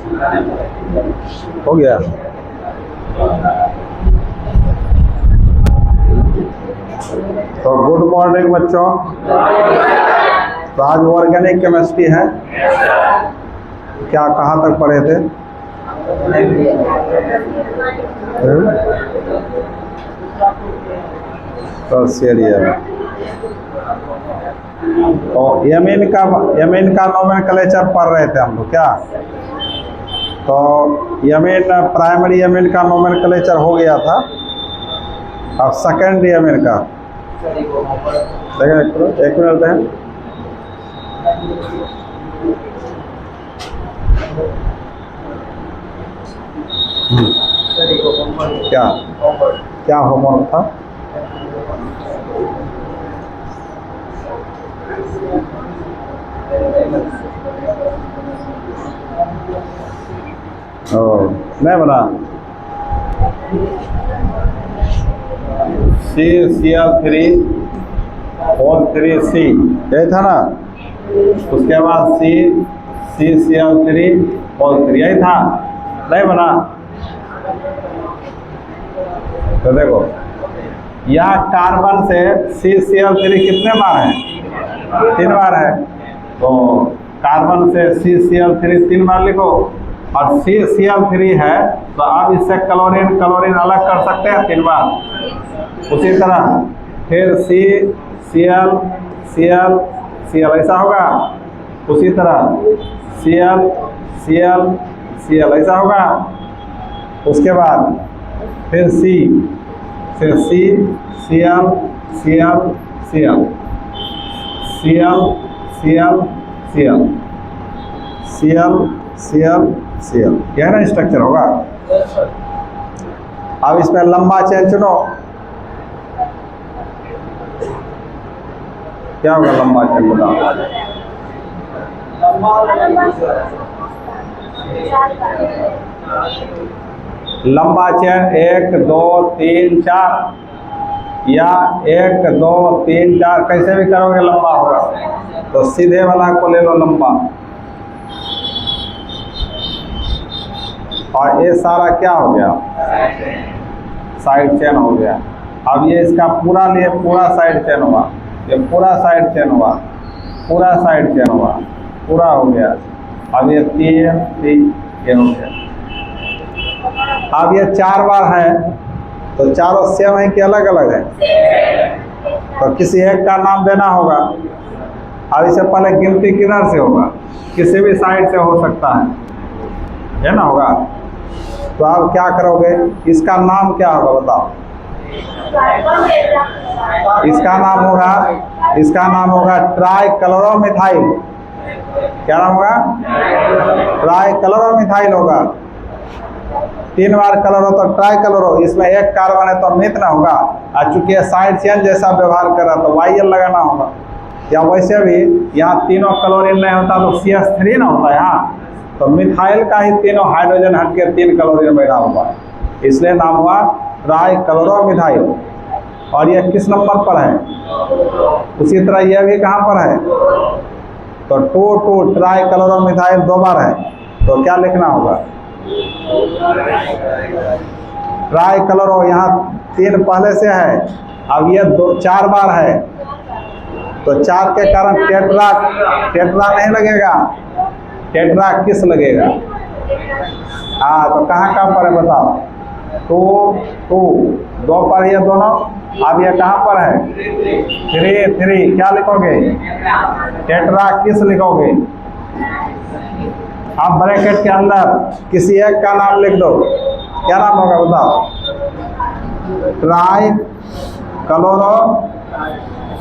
हो गया। तो गुड मॉर्निंग बच्चों। तो आज ऑर्गेनिक केमिस्ट्री है। क्या कहाँ तक पढ़े थे? तो यमीन का नोमेनक्लेचर पढ़ रहे थे हम लोग क्या। तो यमीन प्राइमरी यमीन का नोमेनक्लेचर हो गया था। अब सेकेंड यमीन का देखें, एक मिनट हैं। क्या क्या होमवर्क था? नहीं बना। CCl3 और 3C यही था ना। उसके बाद CCl3 और 3 यही था, नहीं बना। तो देखो यहाँ कार्बन से CCl3 कितने बार है? 3 बार है। तो कार्बन से CCl3 3 बार लिखो। और CCl3 है तो आप इससे क्लोरीन अलग कर सकते हैं 3 बार। उसी तरह फिर Cl ऐसा होगा। उसी तरह Cl ऐसा होगा। उसके बाद फिर फिर Cl क्या ना स्ट्रक्चर होगा। अब इसमें लंबा चेन चुनो। क्या होगा लंबा चेन बताओ? लंबा चेन 1 2 3 4 या 1 2 3 4 कैसे भी करोगे लंबा होगा। तो सीधे वाला को ले लो लंबा। और ये सारा क्या हो गया? साइड चेन हो गया। अब ये इसका पूरा लिए पूरा साइड चेन हुआ। ये पूरा साइड चेन हुआ, पूरा साइड चेन हुआ, पूरा हो गया। अब ये 3 ये हो गया। अब ये 4 बार है तो चारों सेम है कि अलग अलग है? तो किसी एक का नाम देना होगा। अब इससे पहले गिनती किधर से होगा? किसी भी साइड से हो सकता है ना होगा। तो आप क्या करोगे? इसका नाम क्या होगा बताओ? इसका नाम होगा ट्राइक्लोरोमिथाइल। क्या नाम होगा? ट्राइक्लोरोमिथाइल होगा। 3 बार कलर हो तो ट्राइक्लोरो। इसमें एक कार्बन है तो मिथ ना होगा। और चूंकि साइड चेन जैसा व्यवहार कर रहा तो YL लगाना होगा। या वैसे भी यहाँ तीनों क्लोरीन नहीं होता तो CH3 ना होता है यहाँ। तो मिथाइल का ही तीनों हाइड्रोजन हटके 3 क्लोरीन बैठा हुआ है, इसलिए नाम हुआ ट्राइक्लोरोमिथाइल। और यह किस नंबर पर है? उसी तरह यह भी कहाँ पर है? तो 2 ट्राइक्लोरोमिथाइल 2 बार है। तो क्या लिखना होगा? ट्राइक्लोरो। यहाँ 3 पहले से है, अब ये 4 बार है तो 4 के कारण टेट्रा नहीं लगेगा, टेट्रा किस लगेगा। हाँ तो कहाँ पर है बताओ? 2 पर ये दोनों। अब ये कहाँ पर है? 3 क्या लिखोगे? टेट्रा किस लिखोगे। अब ब्रैकेट के अंदर किसी एक का नाम लिख दो। क्या नाम होगा बताओ?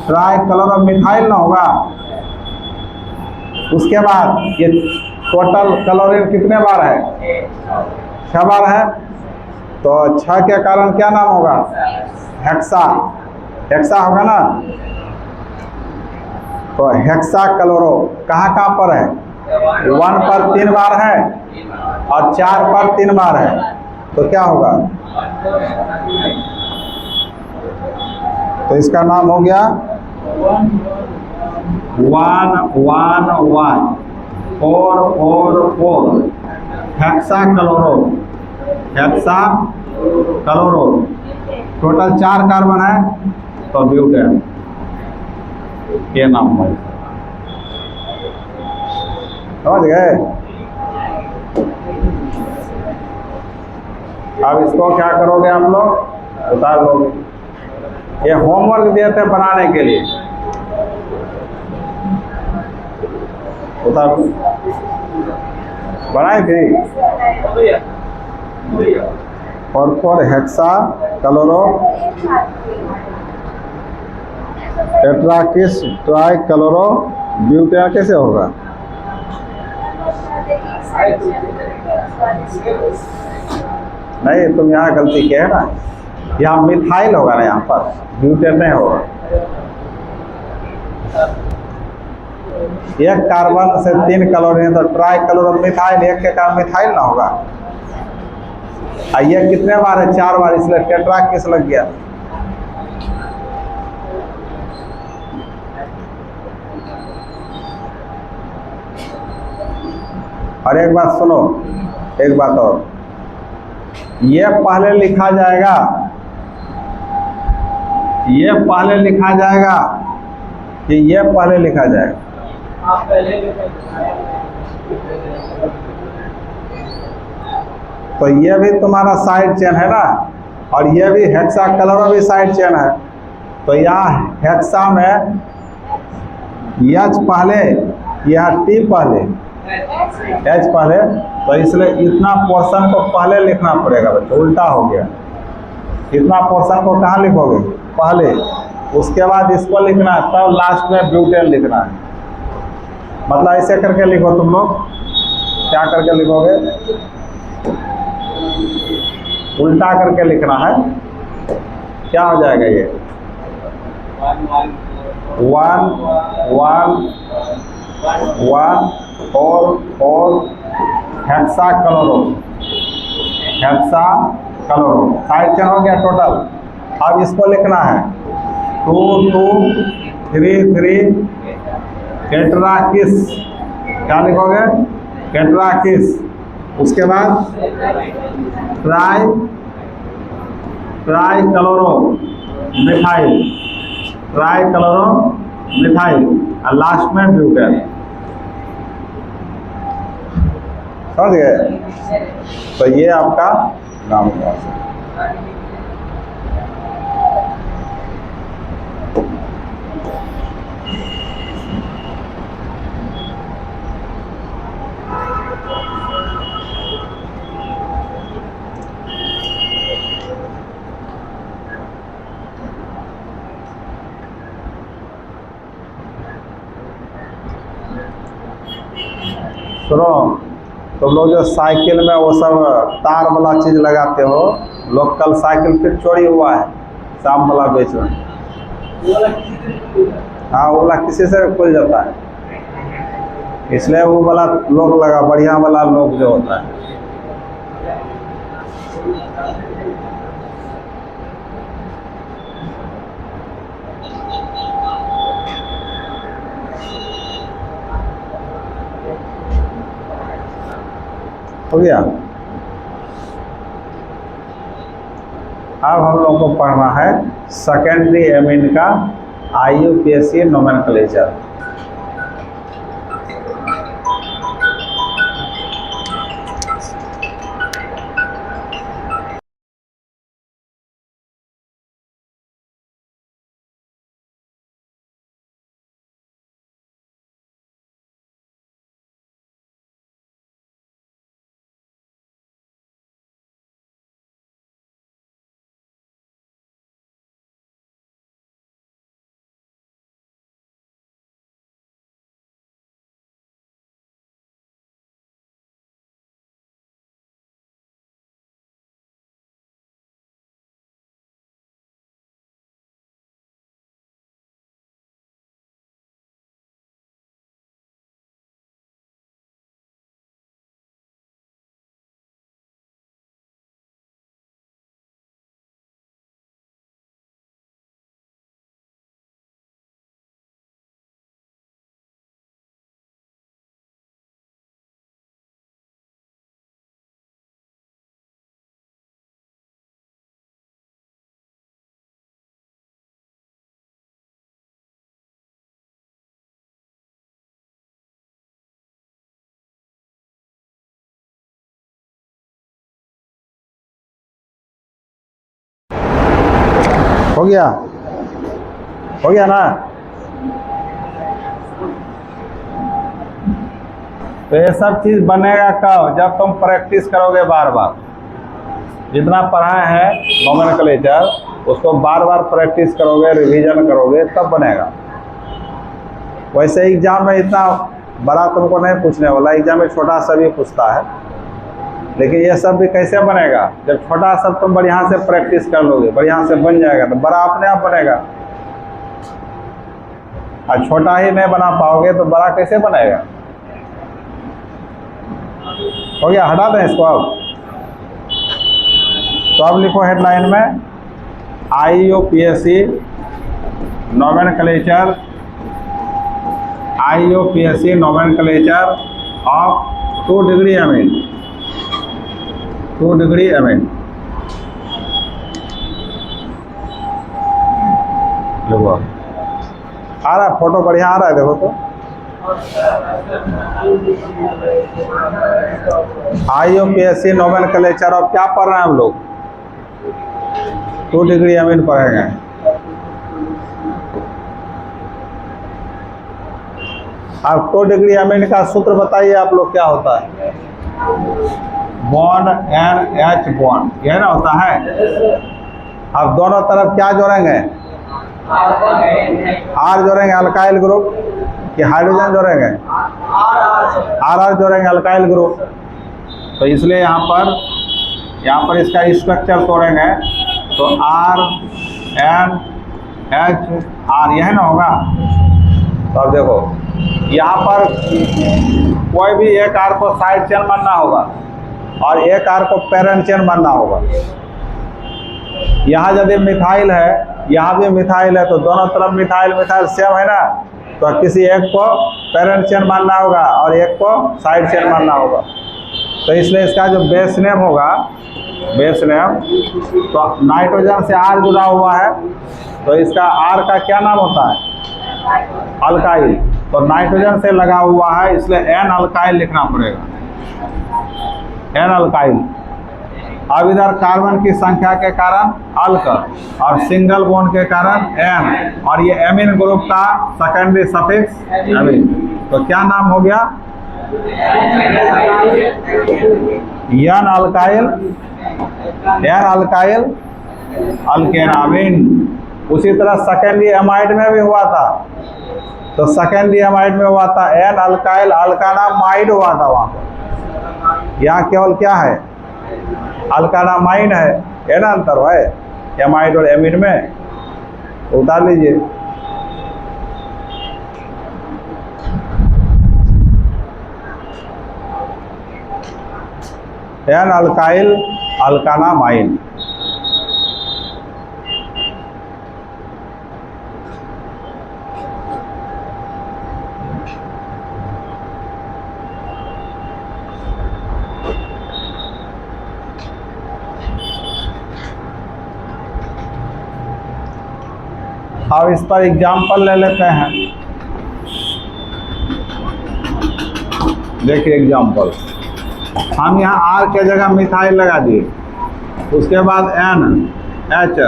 ट्राइक्लोरोमिथाइल ना होगा। उसके बाद ये टोटल क्लोरीन कितने बार है? 6 बार है। तो 6 के कारण क्या नाम होगा? हेक्सा होगा ना। तो हेक्सा क्लोरो कहाँ पर है? 1 पर 3 बार है और 4 पर 3 बार है। तो क्या होगा? तो इसका नाम हो गया 1 1 1 4 4 4 hexa chloro, hexa chloro, total 4 carbon है तो ब्यूटेन, ये नाम है। समझ गए? अब इसको क्या करोगे आप लोग, उतार लोगे। ये होमवर्क दिए थे बनाने के लिए, उतार बनाए थे। और hexa chloro tetrakis try chloro butane कैसे होगा? नहीं, तुम यहाँ गलती किया है ना, यहाँ मिथाइल होगा ना, यहाँ पर ब्यूटेन नहीं होगा। एक कार्बन से 3 क्लोरीन तो ट्राई क्लोरो मिथाइल, एक के कारण मिथाइल ना होगा। ये कितने बार है? 4 बार, इसलिए टेट्रा किस लग गया। और एक बात सुनो, एक बात और, ये पहले लिखा जाएगा, ये पहले लिखा जाएगा कि ये पहले लिखा जाएगा? आप पहले तो ये भी तुम्हारा साइड चेन है ना, और ये भी हेक्सा क्लोरो भी साइड चेन है। तो यहाँ हेक्सा में H पहले, यहाँ T पहले, H पहले, तो इसलिए इतना पोर्शन को पहले लिखना पड़ेगा बच्चों, उल्टा हो गया। इतना पोर्शन को कहाँ लिखोगे? पहले, उसके बाद इसको लिखना है, तब लास्ट में ब्यूटेन लिखना है। मतलब ऐसे करके लिखो तुम लोग, क्या करके लिखोगे? उल्टा करके लिखना है। क्या हो जाएगा ये? 1 1 1 4 hexa chloro, hexa chloro side chain हो गया टोटल। अब इसको लिखना है 2 2 3 3 टेट्राकिस। क्या लिखोगे? टेट्राकिस। उसके बाद try chloro methyl, try chloro methyl, और लास्ट में ब्यूटेन। समझ गए? तो ये आपका नाम हुआ। सुनो, तुम लोग जो साइकिल में वो सब तार वाला चीज लगाते हो, लोकल साइकिल फिर चोरी हुआ है, शाम वाला बेच रहे। हाँ, वो वाला किसी से खुल जाता है, इसलिए वो वाला लोक लगा, बढ़िया वाला लोक जो होता है। हो गया। अब हम लोग को पढ़ना है सेकेंडरी एमीन का IUPAC नोमेनक्लेचर। हो गया? हो गया ना? तो ये सब चीज बनेगा कब? जब तुम प्रैक्टिस करोगे बार बार। जितना पढ़ा है नोमेनक्लेचर उसको बार बार प्रैक्टिस करोगे, रिवीजन करोगे, तब बनेगा। वैसे एग्जाम में इतना बड़ा तुमको नहीं पूछने वाला, एग्जाम में छोटा सा भी पूछता है, लेकिन ये सब भी कैसे बनेगा? जब छोटा सब तुम बढ़िया से प्रैक्टिस कर लोगे, बढ़िया से बन जाएगा, तो बड़ा अपने आप बनेगा। और छोटा ही नहीं बना पाओगे तो बड़ा कैसे बनेगा? हो गया? हटा दें इसको अब। तो अब लिखो हेडलाइन में IUPAC nomenclature, IUPAC nomenclature of 2 degree amine, 2 degree amine. देखो आ रहा है, फोटो बढ़िया आ रहा है, देखो तो। IUPAC नोमेनक्लेचर ऑफ क्या पढ़ रहे हैं हम लोग? 2 डिग्री अमीन पढ़ेंगे। अब 2 डिग्री अमीन का सूत्र बताइए आप लोग, क्या होता है? बॉन्ड NH बॉन्ड, यह ना होता है। अब दोनों तरफ क्या जोड़ेंगे? R जोड़ेंगे, अल्काइल ग्रुप, कि हाइड्रोजन जोड़ेंगे? RR जोड़ेंगे, अल्काइल ग्रुप। तो इसलिए यहाँ पर इसका स्ट्रक्चर तोड़ेंगे तो RNH यह ना होगा। तो अब देखो यहाँ पर कोई भी एक R को साइड चेन मानना होगा और एक R को पेरेंट चेन मानना होगा। यहाँ यदि मिथाइल है, यहाँ भी मिथाइल है, तो दोनों तरफ मिथाइल मिथाइल सेम है ना, तो किसी एक को पेरेंट चेन मानना होगा और एक को साइड चेन मानना होगा। तो इसलिए इसका जो बेस नेम होगा, बेस नेम, तो नाइट्रोजन से R जुड़ा हुआ है, तो इसका R का क्या नाम होता है? अल्काइल। तो नाइट्रोजन से लगा हुआ है, इसलिए N अल्काइल लिखना पड़ेगा, N अल्काइल। अब इधर कार्बन की संख्या के कारण अल्क और सिंगल बॉन्ड के कारण N, और ये एमीन ग्रुप का सेकेंडरी सफिक्स एमीन। तो क्या नाम हो गया? N alkyl, N alkyl alkanamine. उसी तरह सेकेंडरी एमाइड में भी हुआ था, तो सेकेंडरी एमाइड में हुआ था N अल्काइल अल्कानामाइड हुआ था वहाँ पर। यहाँ केवल क्या है? अल्कानामाइन है, ना अंतर है एमाइड और एमिड में। तो उतार लीजिए। N alkyl alkanamine. अब इस पर एग्जाम्पल ले लेते हैं। देखिए एग्जाम्पल, हम यहाँ R के जगह मिथाइल लगा दिए, उसके बाद NH,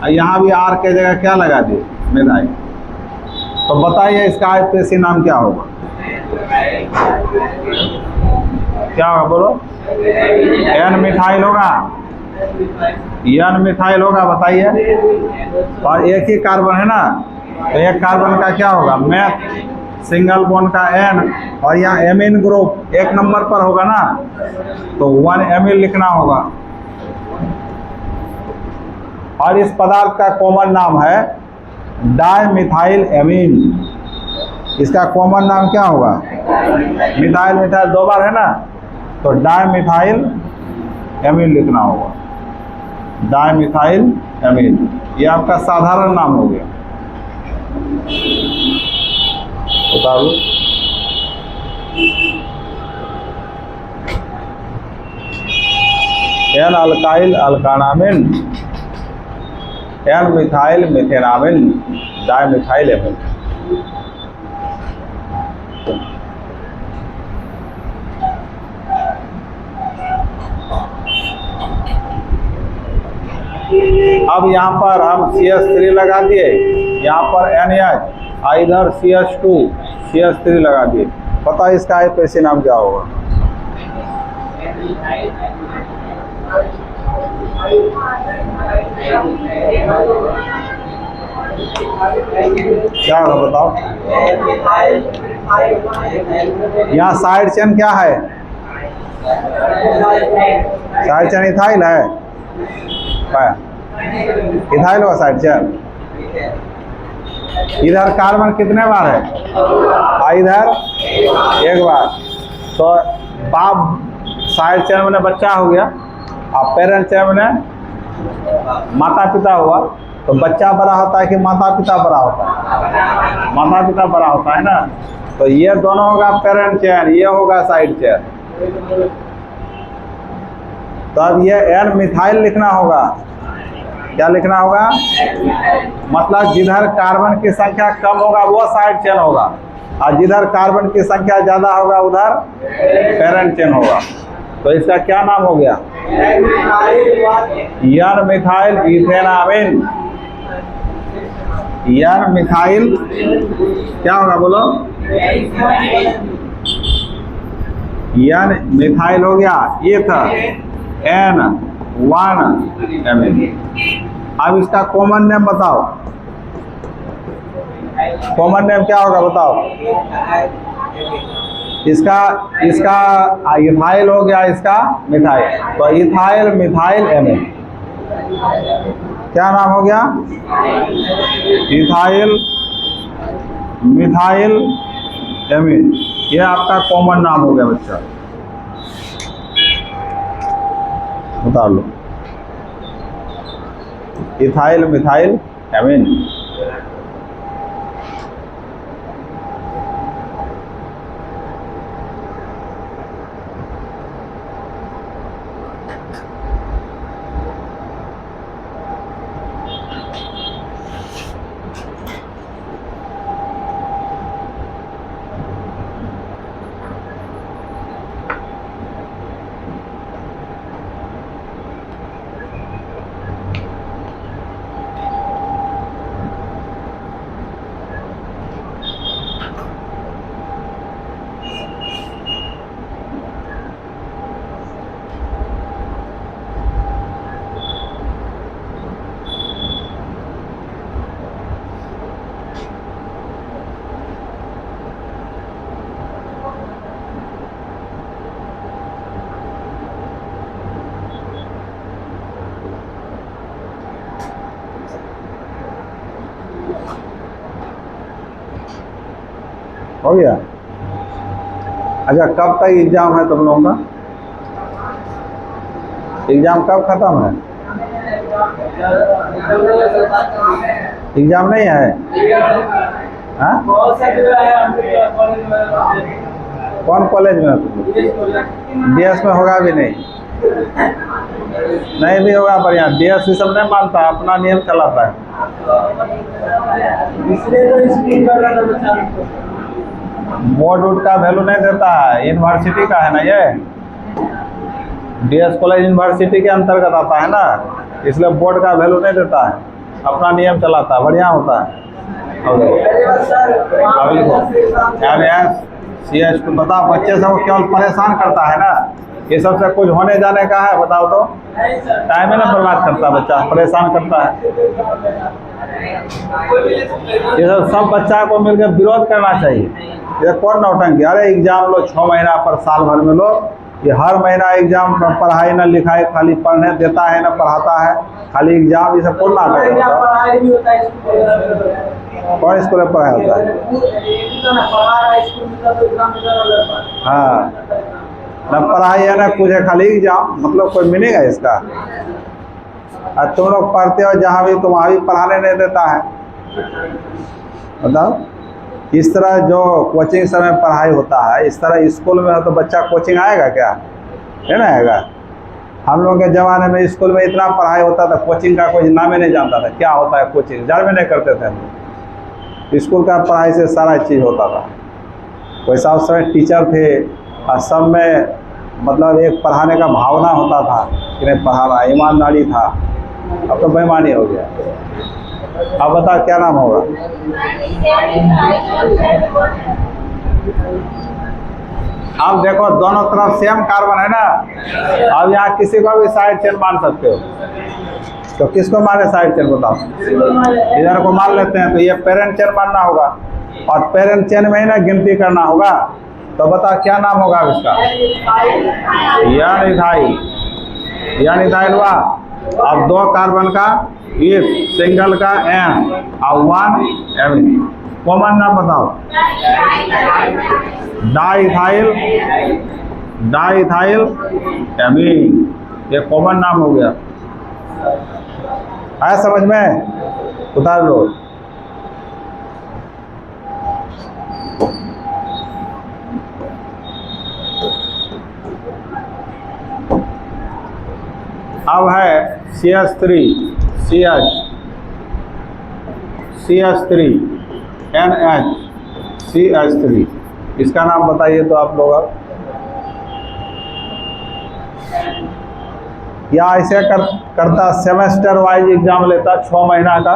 यहाँ भी R के जगह क्या लगा दिए? मिथाइल। तो बताइए इसका IUPAC नाम क्या होगा? क्या होगा बोलो? N मिथाइल होगा, N मिथाइल होगा, बताइए। और एक ही कार्बन है ना, तो एक कार्बन का क्या होगा? मैथ, सिंगल बॉन्ड का N, और यहाँ एमीन ग्रुप एक नंबर पर होगा ना, तो 1 एमीन लिखना होगा। और इस पदार्थ का कॉमन नाम है डाइमिथाइल एमीन। इसका कॉमन नाम क्या होगा? मिथाइल मिथाइल 2 बार है ना, तो डाइमिथाइल एमीन लिखना होगा, डाइमिथाइल एमीन। ये आपका साधारण नाम हो गया। बताओ। N alkyl alkanamine, N methyl methanamine, dimethyl amine. अब यहाँ पर हम CH3 लगा दिए, यहाँ पर NH, इधर CH2 CH3 लगा दिए। पता है इसका आईपीसी नाम क्या होगा? क्या होगा बताओ? यहाँ साइड चेन क्या है? साइड चेन इथाइल है, इथाइल होगा साइड चेन। इधर कार्बन कितने बार है? इधर एक बार। तो बाप साइड चेन में बच्चा हो गया, और पेरेंट चेन में माता पिता हुआ। तो बच्चा बड़ा होता है कि माता पिता बड़ा होता है? माता पिता बड़ा होता है ना। तो ये दोनों होगा पेरेंट चेन, ये होगा साइड चेन। तो अब ये N मिथाइल लिखना होगा। क्या लिखना होगा? मतलब जिधर कार्बन की संख्या कम होगा वो साइड चेन होगा, और जिधर कार्बन की संख्या ज्यादा होगा उधर पेरेंट चेन होगा। तो इसका क्या नाम हो गया? N methyl ethanamine. N methyl क्या होगा बोलो? N मिथाइल हो गया N1-amine। अब इसका कॉमन नेम बताओ। कॉमन नेम क्या होगा बताओ? इसका इथाइल हो गया, इसका मिथाइल। तो इथाइल मिथाइल एमिन। क्या नाम हो गया? Ethyl methyl amine. ये आपका कॉमन नाम हो गया बच्चा। बता लो, इथाइल मिथाइल एमिन। हो गया? अच्छा, कब तक एग्जाम है तुम लोगों का? एग्जाम कब खत्म है? एग्जाम नहीं है? हाँ? कौन कॉलेज में? DS में होगा भी नहीं? नहीं भी होगा, बढ़िया। DS ये सब नहीं मानता, अपना नियम चलाता है। बोर्ड वोट का वैल्यू नहीं देता है, यूनिवर्सिटी का है ना ये। DS कॉलेज यूनिवर्सिटी के अंतर्गत आता है ना, इसलिए बोर्ड का वैल्यू नहीं देता है, अपना नियम चलाता है, बढ़िया होता है। अब लिखो NaCH2। बताओ, बच्चे सब केवल परेशान करता है ना, ये सबसे कुछ होने जाने का है? बताओ तो, टाइम ही ना बर्बाद करता बच्चा, परेशान करता है। ये सब बच्चा को मिलकर विरोध करना चाहिए। ये कौन नौटंकी? अरे एग्जाम लो 6 महीना पर, साल भर में लो। ये हर महीना एग्जाम, पढ़ाई ना लिखाई, खाली पढ़ने देता है ना पढ़ाता है, खाली एग्जाम। ये सब कौन नाटक है? कौन स्कूल में पढ़ाई होता है? हाँ, न पढ़ाई है ना कुछ है, खाली एग्जाम। मतलब कोई मीनिंग है इसका? और तुम लोग पढ़ते हो जहाँ भी, तुम वहाँ भी पढ़ाने नहीं देता है। बताओ, इस तरह जो कोचिंग समय पढ़ाई होता है, इस तरह स्कूल में हो तो बच्चा कोचिंग आएगा क्या? है ना आएगा? हम लोग के ज़माने में स्कूल में इतना पढ़ाई होता था, कोचिंग का कोई नाम ही नहीं जानता था। क्या होता है कोचिंग? जान में नहीं करते थे हम लोग। स्कूल का पढ़ाई से सारा चीज़ होता था। वैसा उस समय टीचर थे, और सब में मतलब एक पढ़ाने का भावना होता था कि नहीं पढ़ाना, ईमानदारी था। अब तो बेईमानी हो गया। अब बता क्या नाम होगा? अब देखो दोनों तरफ सेम कार्बन है ना, अब यहाँ किसी को भी साइड चेन मान सकते हो, तो किसको माने साइड चेन बताओ? इधर को मान लेते हैं, तो ये पेरेंट चेन मानना होगा और पेरेंट चेन में ही ना गिनती करना होगा। तो बता क्या नाम होगा अब इसका? यान इथाइल हुआ। अब दो कार्बन का इथ, सिंगल का एन और वन एमीन। कॉमन नाम बताओ? डाइथाइल एमीन, ये कॉमन नाम हो गया। आया समझ में? उतार लो। अब है CH3 NH CH3, इसका नाम बताइए तो आप लोग। अब या ऐसे करता सेमेस्टर वाइज एग्जाम लेता 6 महीना का,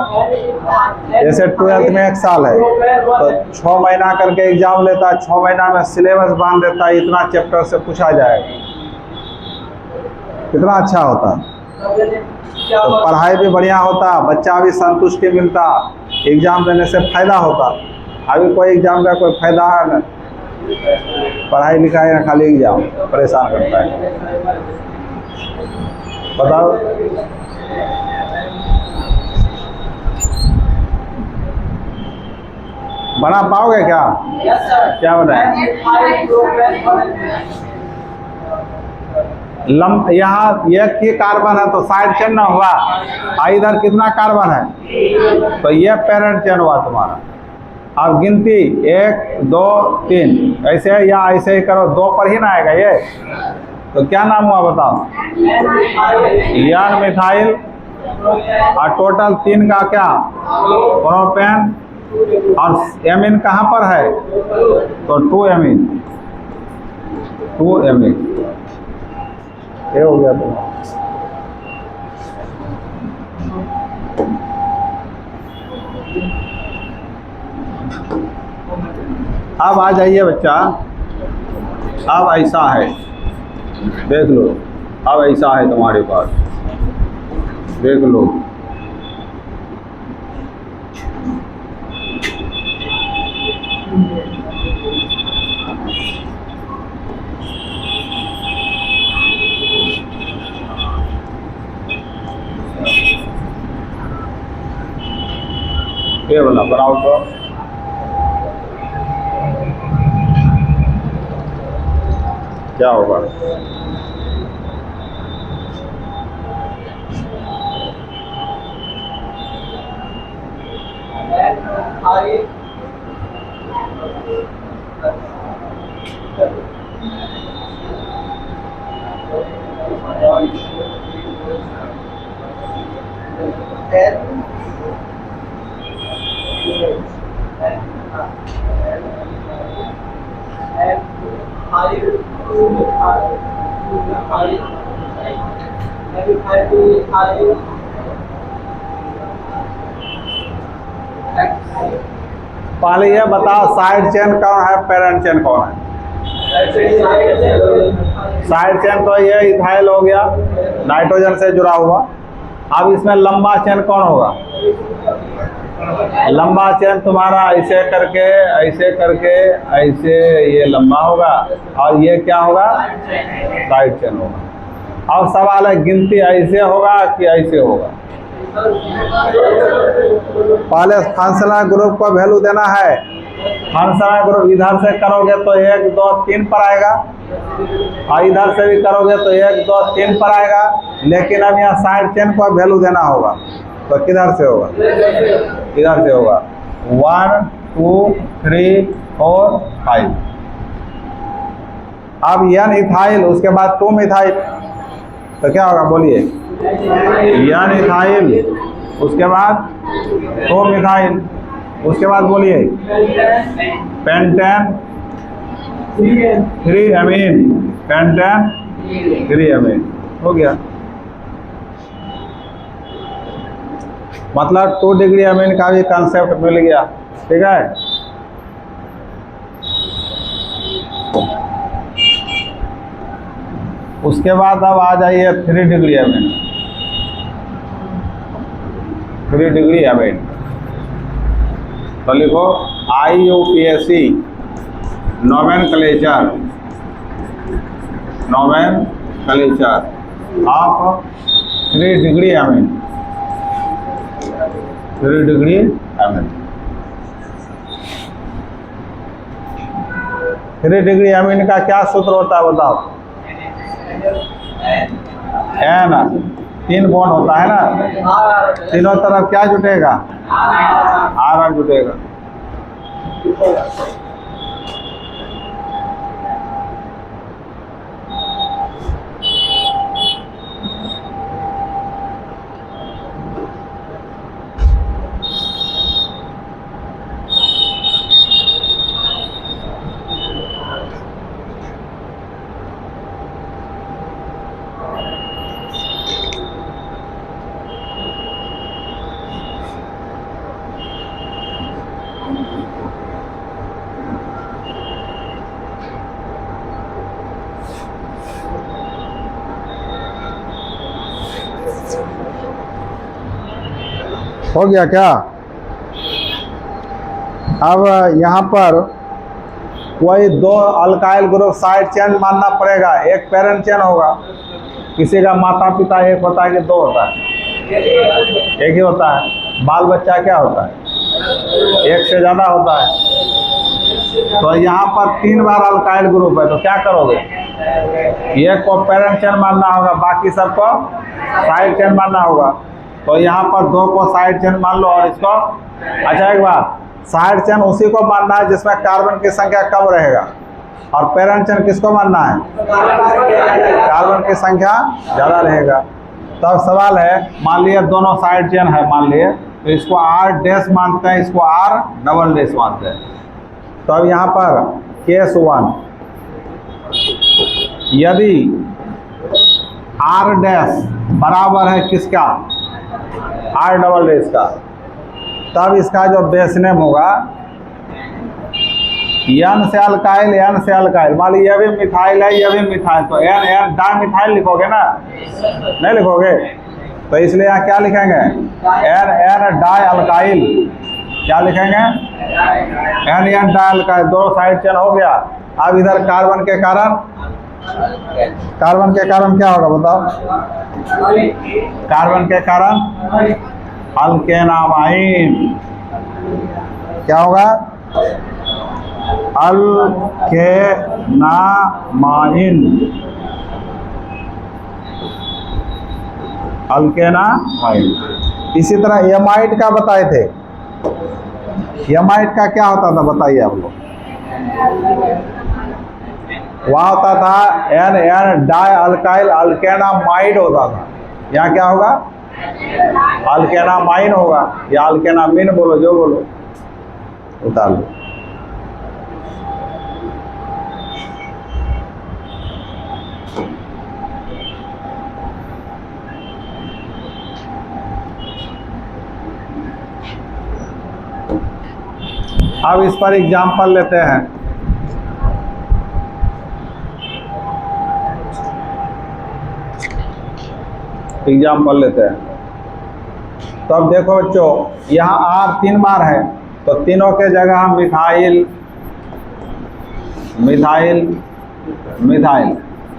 जैसे 12th में 1 साल है तो 6 महीना करके एग्जाम लेता, 6 महीना में सिलेबस बांध देता, इतना चैप्टर से पूछा जाएगा। कितना अच्छा होता, तो पढ़ाई भी बढ़िया होता, बच्चा भी संतुष्टि मिलता, एग्जाम देने से फायदा होता। अभी कोई एग्जाम का कोई फायदा है? पढ़ाई लिखाई या खाली एग्जाम परेशान करता है। बताओ। बना पाओगे क्या? क्या बनाए? यहाँ एक ही कार्बन है तो साइड चेन ना हुआ। इधर कितना कार्बन है? तो ये पेरेंट चेन हुआ तुम्हारा। अब गिनती 1 2 3 ऐसे या ऐसे ही करो, 2 पर ही ना आएगा ये, तो क्या नाम हुआ बताओ? यान मिथाइल। और टोटल 3 का क्या? प्रोपेन। और एमीन कहाँ पर है? तो 2 एमीन। ये हो गया तुम्हारा। अब आ जाइए बच्चा, अब ऐसा है, देख लो, अब ऐसा है तुम्हारे पास, देख लो। ये वाला बनाओ तो क्या होगा? पहले ये बताओ साइड चेन कौन है, पेरेंट चेन कौन है? साइड चेन तो ये इथाइल हो गया, नाइट्रोजन से जुड़ा हुआ। अब इसमें लंबा चेन कौन होगा? लंबा चेन तुम्हारा ऐसे करके ऐसे ये लंबा होगा, और ये क्या होगा? साइड चेन होगा। अब सवाल है गिनती ऐसे होगा कि ऐसे होगा? पहले फंक्शनल ग्रुप को वैल्यू देना है। फंक्शनल ग्रुप इधर से करोगे तो 1 2 3 पर आएगा, और इधर से भी करोगे तो 1 2 3 पर आएगा। लेकिन अब यहाँ साइड चेन को वैल्यू देना होगा, तो किधर से होगा? इधर से होगा। 1 2 3 4 5। अब n इथाइल, उसके बाद 2 मिथाइल, तो क्या होगा बोलिए? n इथाइल, उसके बाद 2 मिथाइल, उसके बाद बोलिए पेंटेन 3 एमीन, पेंटेन 3 एमीन। हो गया। मतलब 2 डिग्री अमीन का भी कंसेप्ट मिल गया। ठीक है, उसके बाद अब आ जाइए 3 डिग्री अमीन। 3 डिग्री अमीन तो लिखो IUPAC nomenclature of 3 degree amine. 3 degree amine. 3 degree amine का क्या सूत्र होता है बताओ? N 3 बॉन्ड होता है ना, तीनों तरफ क्या जुटेगा? R जुटेगा। हो गया क्या? अब यहाँ पर कोई 2 अल्काइल ग्रुप साइड चेन मानना पड़ेगा। एक पेरेंट चेन होगा, किसी का माता पिता एक होता है कि 2 होता है? एक ही होता है। बाल बच्चा क्या होता है? एक से ज़्यादा होता है। तो यहाँ पर 3 बार अल्काइल ग्रुप है, तो क्या करोगे? एक को पेरेंट चेन मानना होगा, बाकी सबको साइड चेन मानना होगा। तो यहाँ पर 2 को साइड चेन मान लो और इसको। अच्छा एक बात, साइड चेन उसी को मानना है जिसमें कार्बन की संख्या कम रहेगा, और पेरेंट चेन किसको मानना है? कार्बन की संख्या ज़्यादा रहेगा। तब सवाल है, मान लिए दोनों साइड चेन है, मान लिए तो इसको R डैश मानते हैं, इसको R डबल डैश मानते हैं। तो अब यहाँ पर केस 1, यदि R डैश बराबर है किसका? R डबल डैश का, तब इसका जो बेस नेम होगा N से अल्काइल, N से अल्काइल। मान लीजिए ये भी मिथाइल है, ये भी मिथाइल, तो N डाइमिथाइल लिखोगे ना? नहीं लिखोगे, तो इसलिए यहाँ क्या लिखेंगे? N die alkyl. क्या लिखेंगे? N die alkyl. 2 side chain हो गया। अब इधर कार्बन के कारण क्या होगा बताओ? कार्बन के कारण अल्केनामाइन। क्या होगा? अल्केनामाइन। इसी तरह एमाइड का बताए थे। एमाइड का क्या होता था बताइए आप लोग? वहाँ होता था N डाई अल्काइल अल्केनामाइड होता था। यहाँ क्या होगा? अल्केनामाइन होगा, या अल्केनामिन बोलो, जो बोलो, उतार लो। अब इस पर एग्जाम्पल लेते हैं। एग्जाम्पल लेते हैं। तो अब देखो बच्चों, यहाँ R 3 बार है, तो तीनों के जगह हम मिथाइल मिथाइल मिथाइल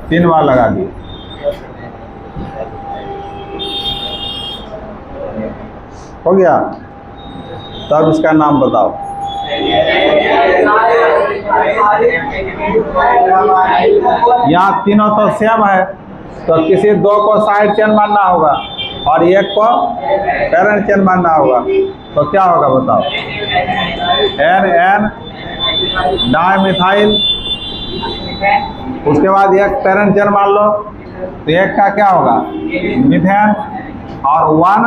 3 बार लगा दिए। हो गया? तब इसका नाम बताओ। यहाँ तीनों तो सेम है, तो किसी 2 को साइड चेन मानना होगा और एक को पेरेंट चेन मानना होगा। तो क्या होगा बताओ? N डाइमिथाइल, उसके बाद एक पेरेंट चेन मान लो, तो एक का क्या होगा? मिथेन, और 1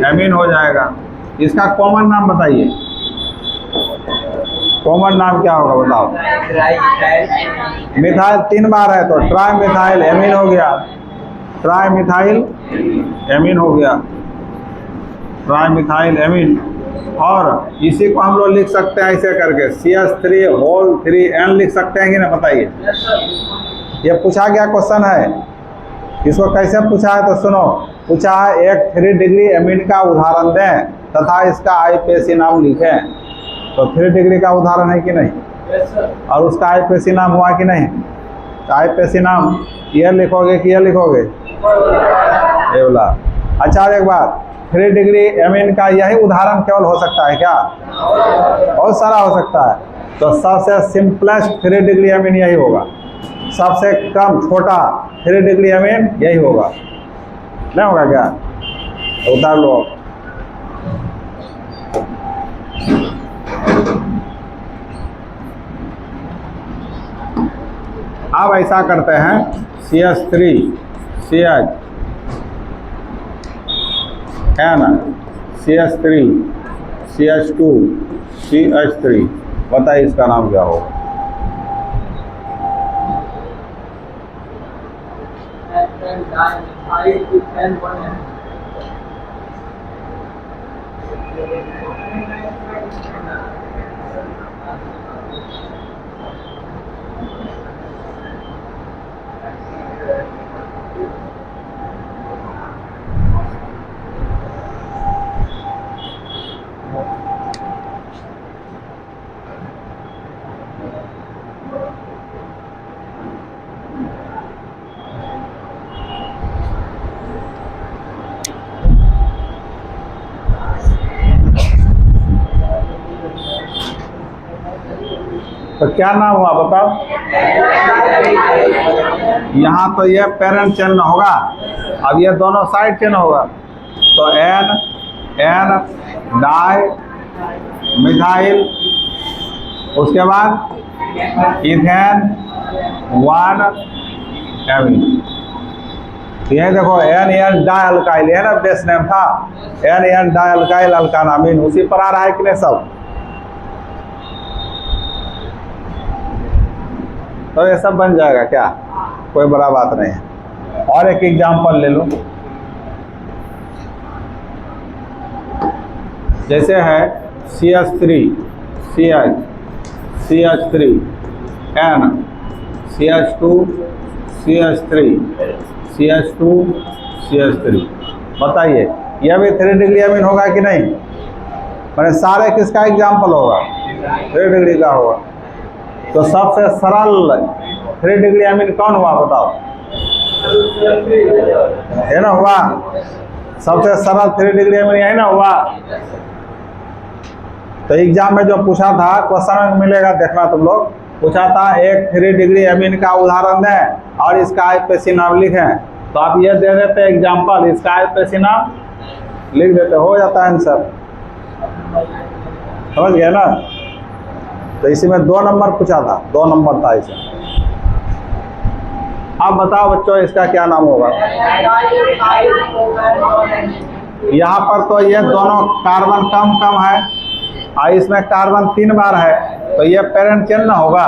एमीन हो जाएगा। इसका कॉमन नाम बताइए। कॉमन नाम क्या होगा बताओ? मिथाइल 3 बार है, तो ट्राई मिथाइल एमीन हो गया। ट्राई मिथाइल एमीन हो गया। Trimethyl amine. और इसी को हम लोग लिख सकते हैं ऐसे करके CH3 होल 3N लिख सकते हैं कि ना, बताइए। ये पूछा गया क्वेश्चन है, इसको कैसे पूछा है तो सुनो। पूछा है एक 3 डिग्री एमीन का उदाहरण दें तथा इसका आईपीएसी नाम लिखें। तो 3 डिग्री का उदाहरण है कि नहीं, और उसका आईपीएसी नाम हुआ कि नहीं। तो आईपीएसी नाम ये लिखोगे कि ये लिखोगे, ये बोला। अच्छा एक बात, 3 डिग्री एमीन का यही उदाहरण केवल हो सकता है क्या, बहुत सारा हो सकता है। तो सबसे सिंपलेस्ट 3 डिग्री एमीन यही होगा, सबसे कम छोटा 3 डिग्री एमीन यही होगा, नहीं होगा क्या। तो उतार लो। अब ऐसा करते हैं CH3 CH है ना, CH3 CH2 CH3, बताइए इसका नाम क्या होगा। तो क्या नाम हुआ बताओ। यहाँ तो ये पेरेंट चेन होगा, अब ये दोनों साइड चेन होगा। तो N डाई मिथाइल, उसके बाद इथेन 1 एमीन। ये देखो N डाई अल्काइल, ये ना बेस नेम था, N डाई अल्काइल अल्कानामीन, उसी पर आ रहा है कि नहीं सब। तो ये सब बन जाएगा क्या, कोई बड़ा बात नहीं है। और एक एग्जांपल ले लो, जैसे है CH3 CH CH3 N CH2 CH3 CH2 CH3, बताइए यह भी 3 डिग्री एमीन होगा कि नहीं। मैंने सारे किसका एग्जांपल होगा, 3 डिग्री का होगा। तो सबसे सरल 3 डिग्री एमीन कौन हुआ बताओ, है ना हुआ, सबसे सरल 3 डिग्री एमीन यही ना हुआ। तो एग्जाम में जो पूछा था, क्वेश्चन में मिलेगा देखना तुम लोग, पूछा था एक 3 डिग्री एमीन का उदाहरण दें और इसका आईपीएसी नाम लिखें। तो आप ये दे देते एग्जाम्पल, इसका आईपीएसी नाम लिख देते, हो जाता है आंसर, समझ गए ना। तो इसी में 2 नंबर पूछा था, 2 नंबर था इसे। अब बताओ बच्चों इसका क्या नाम होगा। यहाँ पर तो ये दोनों कार्बन कम कम है और इसमें कार्बन 3 बार है, तो ये पेरेंट चेन ना होगा।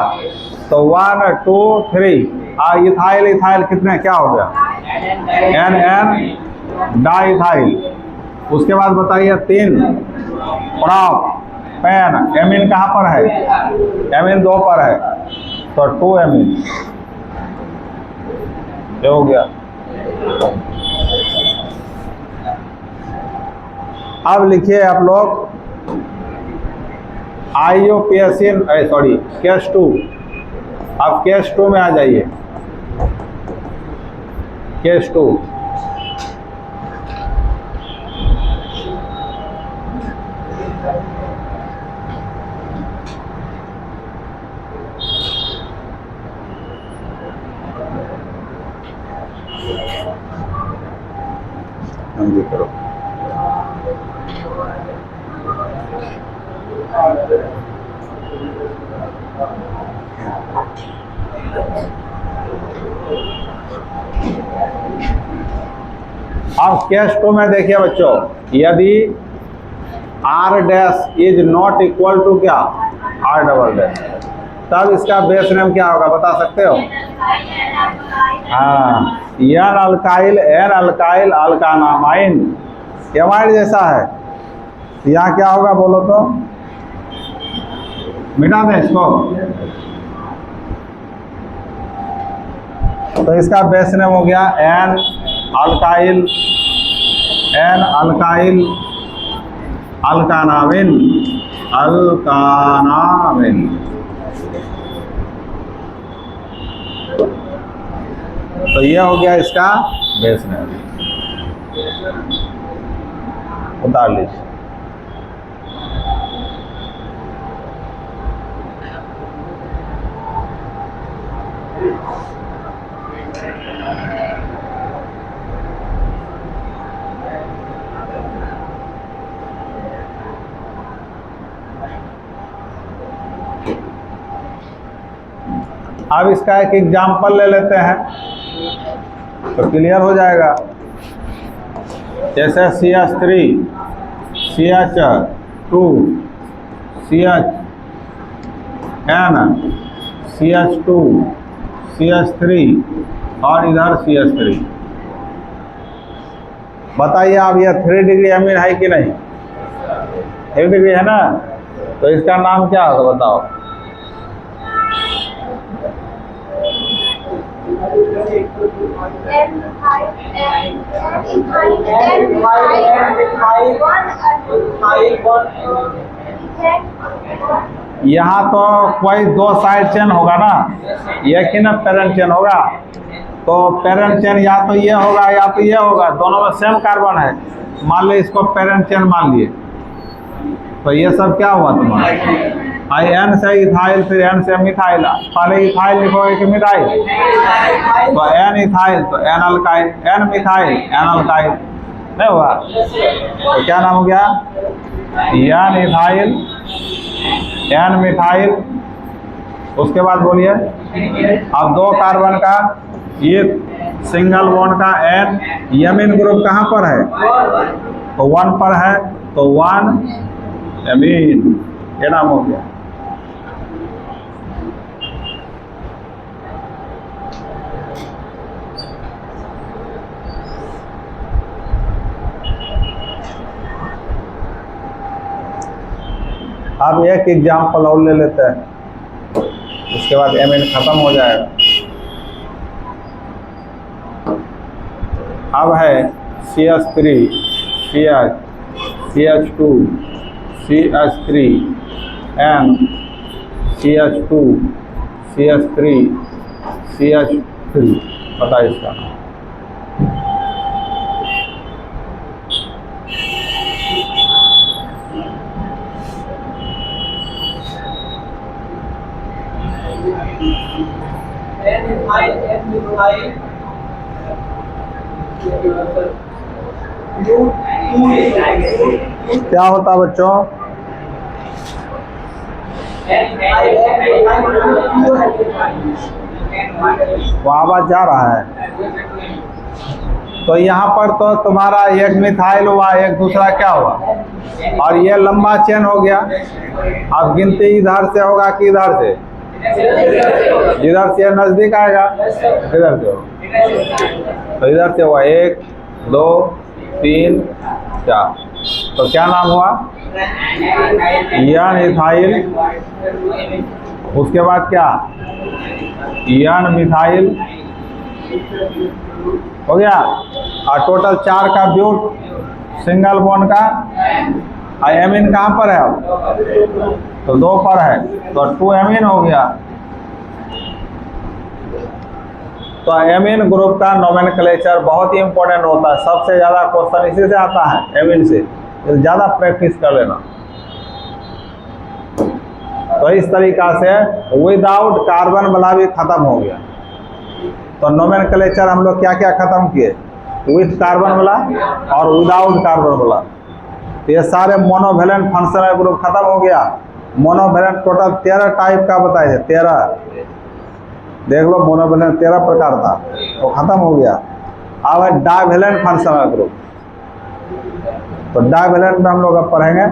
तो 1 2 3 और इथाइल इथाइल कितने क्या हो गया, NN डाई इथाइल। उसके बाद बताइए 3 प्रॉप पेन, एमीन कहाँ पर है, एमीन 2 पर है, तो 2 एमीन हो गया। अब लिखिए आप लोग आईओपीएसिन, सॉरी केस 2। अब केस 2 में आ जाइए, केस 2। करो अब केस 2 में देखिए बच्चों, यदि R dash is not equal to क्या, R डबल डैश, तब इसका बेस नेम क्या होगा बता सकते हो। हाँ, N alkyl N alkyl alkanamine, amide जैसा है, यहाँ क्या होगा बोलो तो, मिटा दें इसको। तो इसका बेस नेम हो गया एन अल्काइल, एन अल्काइल अल्कानाविन, अल्कानाविन। तो ये हो गया इसका बेस नेम। उतार लीजिए। अब इसका एक एग्जाम्पल ले लेते हैं तो क्लियर हो जाएगा। जैसे CH3, CH2, CHN, CH2, CH3 और इधर CH3। बताइए आप, ये 3 डिग्री अमीन है कि नहीं? 3 डिग्री है ना, तो इसका नाम क्या होगा बताओ? यहाँ तो कोई 2 साइड चेन होगा ना, एक ही ना पेरेंट चेन होगा। तो पेरेंट चेन या तो ये होगा या तो ये होगा, दोनों में सेम कार्बन है। मान लो इसको पेरेंट चेन मान लिए, तो ये सब क्या हुआ तुम्हारा? आई एन से इथाइल, फिर एन से मिथाइल। पहले इथाइल लिखोगे कि मिथाइल? तो एन इथाइल, तो N alkyl, N methyl, N alkyl. नहीं हुआ? तो क्या नाम हो गया? N ethyl, N methyl. उसके बाद बोलिए, अब 2 कार्बन का ये सिंगल बॉन्ड का एन, यमीन ग्रुप कहाँ पर है? तो 1 पर है, तो 1 यमीन, ये नाम हो गया। अब एक एग्जाम्पल और ले लेते हैं, उसके बाद एमीन खत्म हो जाएगा। अब है CH3, CH, CH2, CH3, N, CH2, CH3, CH3। बताइए इसका। क्या होता बच्चों? वो आवाज जा रहा है। तो यहाँ पर तो तुम्हारा एक मिथाइल हुआ, एक दूसरा क्या हुआ, और ये लंबा चेन हो गया। अब गिनती इधर से होगा कि इधर से? इधर से नजदीक आएगा, इधर से होगा। तो इधर से हुआ 1, 2, 3, 4। तो क्या नाम हुआ? N ethyl. उसके बाद क्या? एन मिथाइल हो गया। और टोटल 4 का ब्यूट सिंगल बॉन्ड का। और एमीन कहाँ पर है अब? तो 2 पर है, तो 2 एमीन हो गया। तो एमीन ग्रुप का नोमेनक्लेचर बहुत ही इंपॉर्टेंट होता है। सबसे ज़्यादा क्वेश्चन इसी से आता है, एमीन से। ज़्यादा प्रैक्टिस कर लेना। तो इस तरीका से विदाउट कार्बन वाला भी खत्म हो गया। तो नोमेनक्लेचर हम लोग क्या क्या खत्म किए? विथ कार्बन वाला और विदाउट कार्बन वाला। तो ये सारे मोनोवेलेंट फंक्शनल ग्रुप खत्म हो गया। मोनोवेलेंट टोटल 13 टाइप का बताए थे, 13 देख लो। मोनोवेलेंट 13 प्रकार था, वो खत्म हो गया। अब है डाइवेलेंट फंक्शनल ग्रुप। तो डाइवेलेंट में हम लोग अब पढ़ेंगे।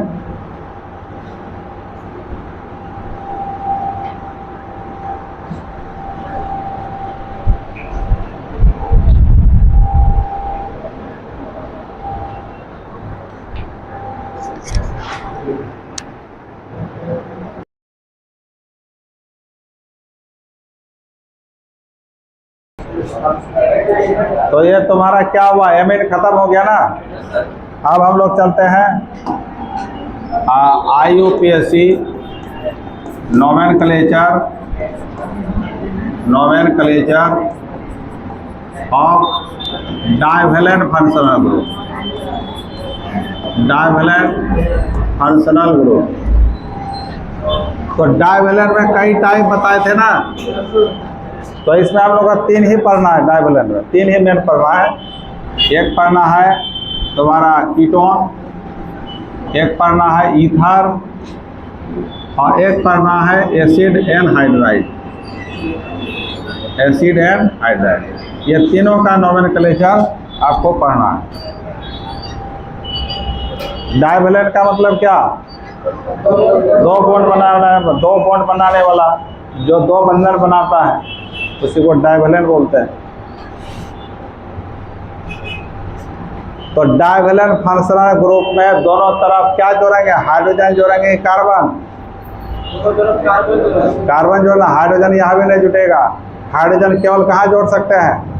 तो ये तुम्हारा क्या हुआ, एमिन खत्म हो गया ना। अब हम लोग चलते हैं IUPAC nomenclature of divalent functional group. तो डाइवेलेंट में कई टाइप बताए थे ना, तो इसमें हम लोग का 3 ही पढ़ना है। डाइवेलेंट में 3 ही मेन पढ़ना है। एक पढ़ना है तुम्हारा कीटोन, एक पढ़ना है ईथर, और एक पढ़ना है एसिड एंड हाइड्राइड। ये तीनों का नोमेनक्लेचर आपको पढ़ना है। डाइवेलेंट का मतलब क्या, 2 बॉन्ड बनाने वाला, जो 2 बंधन बनाता है उसी को डाइवेलेंट बोलते हैं। तो डाइवेलेंट फंक्शनल ग्रुप में दोनों तरफ क्या जोड़ेंगे, हाइड्रोजन जोड़ेंगे, कार्बन जोड़ना। हाइड्रोजन यहाँ भी नहीं जुटेगा। हाइड्रोजन केवल कहाँ जोड़ सकते हैं,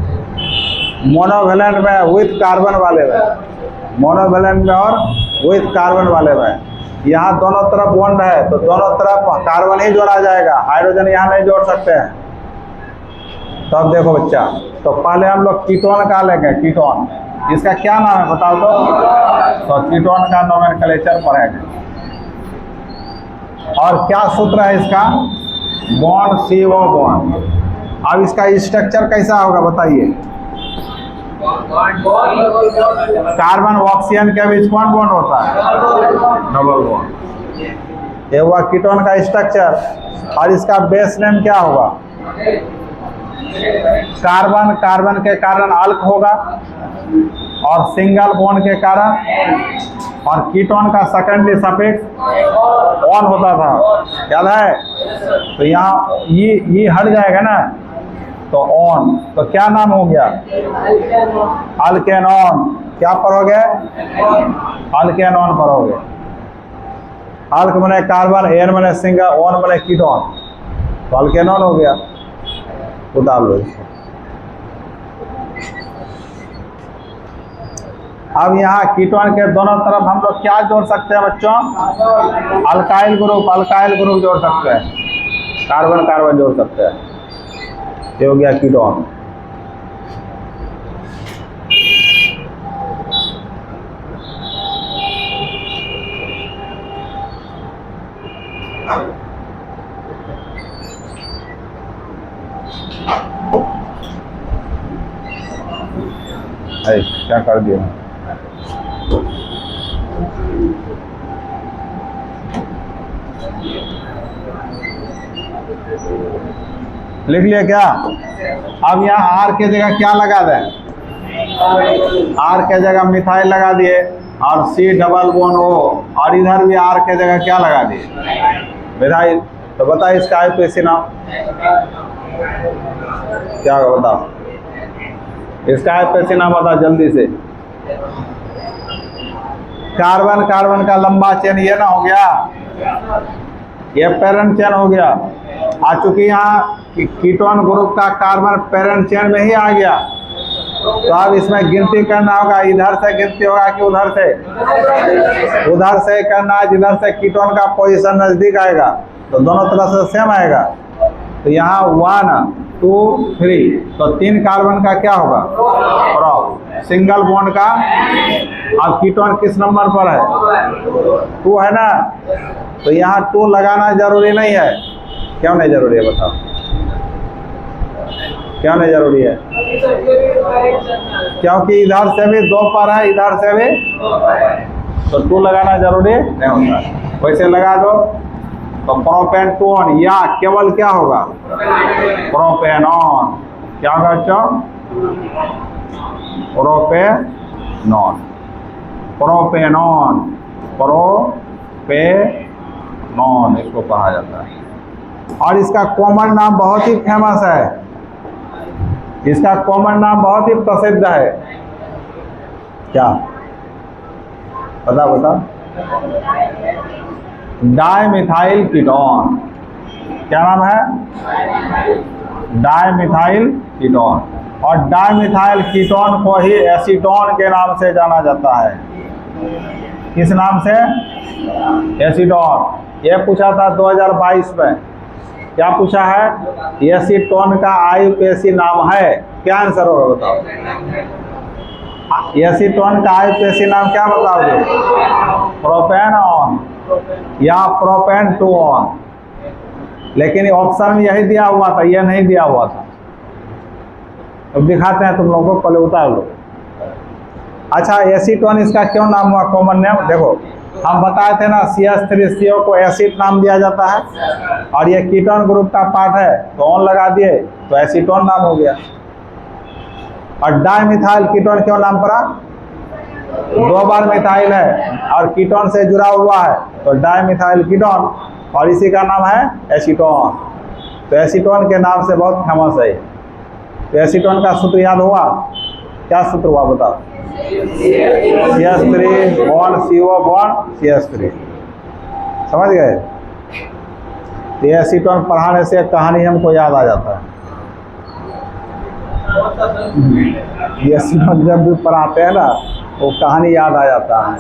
मोनोवेलेंट में विथ कार्बन वाले में, मोनोवेलेंट में और विथ कार्बन वाले में। यहाँ दोनों तरफ बॉन्ड है तो दोनों तरफ कार्बन ही जोड़ा जाएगा, हाइड्रोजन यहाँ नहीं जोड़ सकते हैं। तो अब देखो बच्चा, तो पहले हम लोग कीटोन का लेंगे। कीटोन, इसका क्या नाम है बताओ तो कीटोन का नोमेनक्लेचर पढ़ेंगे। और क्या सूत्र है इसका, बॉन्ड CO बॉन्ड। अब इसका स्ट्रक्चर कैसा होगा बताइए। कार्बन ऑक्सीजन के बीच कौन बॉन्ड होता है, डबल बॉन्ड। ये हुआ कीटोन का स्ट्रक्चर। और इसका बेस नेम क्या होगा, कार्बन के कारण अल्क होगा, और सिंगल बॉन्ड के कारण, और कीटोन का सेकेंडरी सफिक्स ऑन होता था, याद है। तो यहाँ ये हट जाएगा ना, तो ऑन, तो क्या नाम हो गया, अल्केनॉन। क्या पढ़ोगे, अल्केनॉन पढ़ोगे। अल्क बने कार्बन, एन बने सिंगल, ऑन बने कीटोन, तो अल्केनॉन हो गया। उतार लो इसको। अब यहाँ कीटोन के दोनों तरफ हम लोग क्या जोड़ सकते हैं बच्चों, अल्काइल ग्रुप जोड़ सकते हैं, कार्बन जोड़ सकते हैं। ये हो गया कीटोन। क्या कर दिया, लिख लिया क्या। अब यहाँ R के जगह क्या लगा दें, R के जगह मिथाइल लगा दिए, और C डबल बॉन्ड O, और इधर भी R के जगह क्या लगा दिए, मिथाइल। तो बताइए इसका IUPAC नाम क्या होगा, बताओ इसका IUPAC नाम बता जल्दी से। कार्बन का लंबा चेन ये ना हो गया, ये पेरेंट चेन हो गया। आ चूंकि यहाँ कीटोन ग्रुप का कार्बन पेरेंट चेन में ही आ गया, तो अब इसमें गिनती करना होगा। इधर से गिनती होगा कि उधर से करना है, जिधर से कीटोन का पोजीशन नजदीक आएगा तो दोनों तरफ से सेम आएगा। तो यहाँ 1 2 3, तो 3 कार्बन का क्या होगा, क्रॉस, सिंगल बॉन्ड का। अब कीटोन किस नंबर पर है, 2 है ना, तो यहाँ 2 लगाना जरूरी नहीं है। क्यों नहीं जरूरी है बताओ, क्या नहीं जरूरी है, क्योंकि इधर से भी 2 पर है, इधर से भी, तो 2 लगाना जरूरी नहीं होता। वैसे लगा दो तो प्रोपेनटोन, या केवल क्या होगा, प्रोपेनॉन। क्या होगा बच्चों, प्रोपेनॉन इसको कहा जाता है। और इसका कॉमन नाम बहुत ही फेमस है, इसका कॉमन नाम बहुत ही प्रसिद्ध है। क्या बता, डाइमिथाइल कीटोन। क्या नाम है, डाइमिथाइल कीटोन। और डाइमिथाइल कीटोन को ही एसीटोन के नाम से जाना जाता है। किस नाम से? एसीटोन। यह पूछा था 2022 में। क्या पूछा है? एसीटोन का आईयूपीएसी नाम है। क्या आंसर होगा बताओ? एसीटोन का आईयूपीएसी नाम क्या बताओगे? प्रोपेनॉन या प्रोपेन-2-ऑन। लेकिन ऑप्शन में यही दिया हुआ था, यह नहीं दिया हुआ था। अब दिखाते हैं तुम लोगों को, पहले उतार लो। अच्छा, एसीटोन इसका क्यों नाम हुआ कॉमन नेम? देखो, हम बताए थे ना CH3CO को एसिड नाम दिया जाता है, और ये कीटोन ग्रुप का पार्ट है तो ऑन लगा दिए तो एसीटोन नाम हो गया। और डाइमिथाइल कीटोन क्यों नाम पड़ा? 2 बार मिथाइल है और कीटोन से जुड़ा हुआ है तो डाइमिथाइल कीटोन, और इसी का नाम है एसीटोन। तो एसीटोन के नाम से बहुत फेमस है। तो एसीटोन का सूत्र याद हुआ? क्या सूत्र हुआ बताओ? CH3 bond CO bond CH3। समझ गए? तो एसीटोन पढ़ाने से कहानी हमको याद आ जाता है। एसीटोन जब भी पढ़ाते हैं ना वो कहानी याद आ जाता है।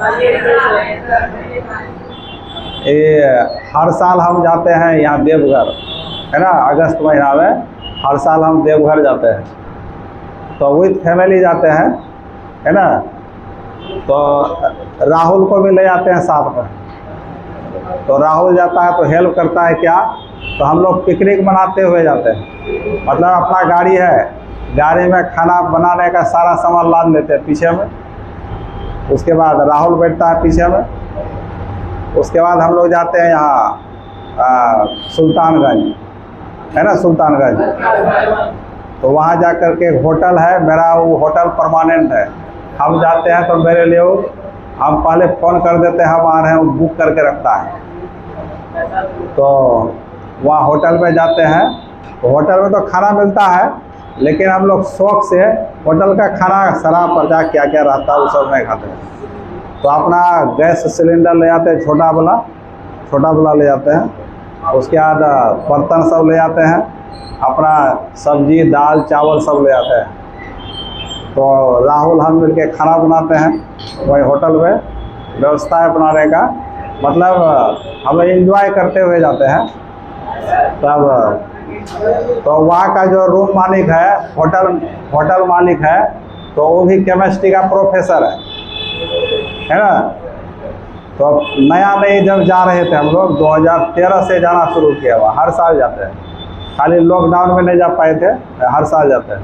ये हर साल हम जाते हैं यहाँ देवघर, है ना, अगस्त महीना में हर साल हम देवघर जाते हैं। तो विथ फैमिली जाते हैं, है ना। तो राहुल को भी ले जाते हैं साथ में। तो राहुल जाता है तो हेल्प करता है क्या? तो हम लोग पिकनिक मनाते हुए जाते हैं। मतलब अपना गाड़ी है, गाड़ी में खाना बनाने का सारा सामान लाद लेते हैं पीछे में। उसके बाद राहुल बैठता है पीछे में। उसके बाद हम लोग जाते हैं यहाँ सुल्तानगंज, है ना, सुल्तानगंज। तो वहाँ जा कर के होटल है मेरा, वो होटल परमानेंट है। हम जाते हैं तो मेरे लिए हम पहले फ़ोन कर देते हैं हम आ रहे हैं, वो बुक करके रखता है। तो वहाँ होटल में जाते हैं तो होटल में तो खाना मिलता है, लेकिन हम लोग शौक से होटल का खाना शराब पर जा क्या क्या रहता है वो सब नहीं खाते हैं। तो अपना गैस सिलेंडर ले जाते हैं, छोटा वाला ले जाते हैं। उसके बाद बर्तन सब ले जाते हैं, अपना सब्जी दाल चावल सब ले आते हैं। तो राहुल हम मिलके खाना बनाते हैं वही होटल में, व्यवस्था है बनाने का। मतलब हम एंजॉय करते हुए जाते हैं। तब तो वहाँ का जो रूम मालिक है, होटल मालिक है, तो वो भी केमिस्ट्री का प्रोफेसर है ना। तो नया नई जब जा रहे थे हम लोग 2013 से जाना शुरू किया हुआ, हर साल जाते हैं। खाली लॉकडाउन में नहीं जा पाए थे, हर साल जाते हैं।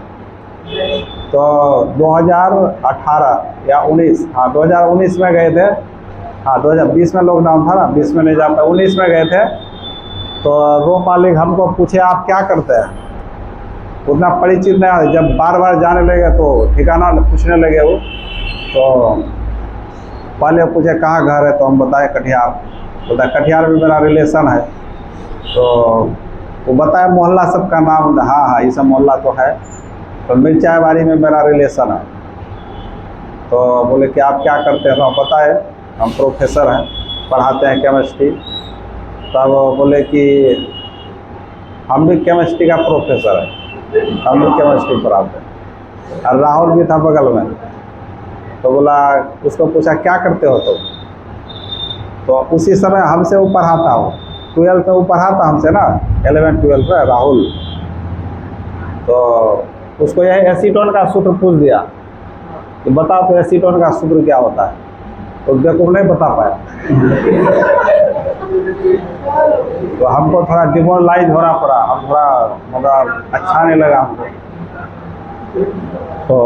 तो 2018 या 19, हाँ 2019 में गए थे। हाँ 2020 में लॉकडाउन था ना, 20 में नहीं जा पाए, 19 में गए थे। तो रूम मालिक हमको पूछे आप क्या करते हैं? उतना परिचित नहीं, जब बार बार जाने लगे तो ठिकाना पूछने लगे वो। तो पहले पूछे कहाँ घर है, तो हम बताए कटिहार। बोलता कटिहार में मेरा रिलेशन है। तो वो बताया मोहल्ला सबका नाम, हाँ ये सब मोहल्ला तो है। तो मिर्चाईबाड़ी में मेरा रिलेशन है। तो बोले कि आप क्या करते हैं? तो हम बताए हम प्रोफेसर हैं, पढ़ाते हैं केमिस्ट्री। तब बोले कि हम भी केमिस्ट्री का प्रोफेसर है, हम भी केमिस्ट्री पढ़ाते हैं। और राहुल भी था बगल में। तो बोला, उसको पूछा क्या करते हो तुम? तो उसी समय हमसे वो पढ़ाता हो, 12th में वो पढ़ाता हमसे ना, 11-12 में राहुल। तो उसको यह एसीटोन का सूत्र पूछ दिया कि बता तो एसीटोन का सूत्र क्या होता है? तो देखो नहीं बता पाया। तो हमको थोड़ा डिमोरलाइज होना पड़ा, हम थोड़ा अच्छा नहीं लगा हमको। तो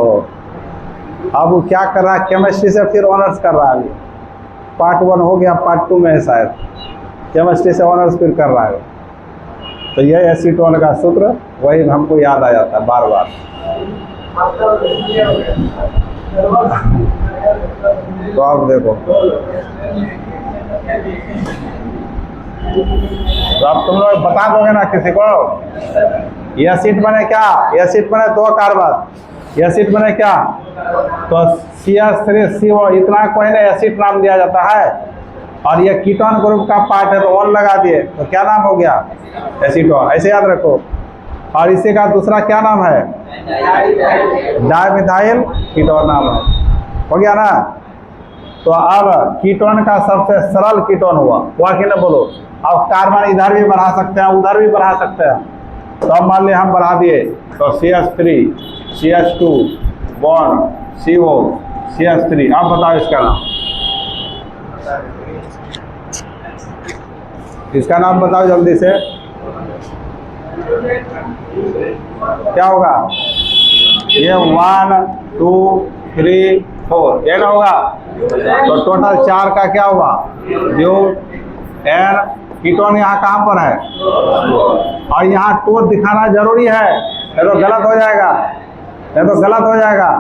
अब वो क्या कर रहा है, केमिस्ट्री से फिर ऑनर्स कर रहा है। पार्ट 1 हो गया, पार्ट 2 में है शायद, केमिस्ट्री से ऑनर्स फिर कर रहा है। तो ये एसीटोन का सूत्र वही हमको याद आ जाता है बार बार। तो आप देखो, तो अब तुम लोग बता दोगे ना किसी को? एसिड बने क्या? एसिड बने 2 कार्बन, एसिड बने क्या? तो CH3CO, इतना कोई नहीं एसिड नाम दिया जाता है। और ये कीटोन ग्रुप का पार्ट है तो ऑन लगा दिए तो क्या नाम हो गया? एसीटोन। ऐसे याद रखो। और इसी का दूसरा क्या नाम है? डायमिथाइल कीटोन नाम है। हो गया ना? तो अब कीटोन का सबसे सरल कीटोन हुआ कि ना बोलो। अब कार्बन इधर भी बढ़ा सकते हैं, उधर भी बढ़ा सकते हैं। तो अब मान लिया हम बढ़ा दिए तो CH3 CH2 bond CO CH3। अब बताओ इसका नाम, इसका नाम बताओ जल्दी से, क्या होगा? ये 1 2 3 4 ये ना होगा। तो टोटल 4 का क्या हुआ? जो एन कीटोन यहाँ कहाँ पर है? और यहाँ 2 दिखाना जरूरी है, ये तो गलत हो जाएगा, ये तो गलत हो जाएगा।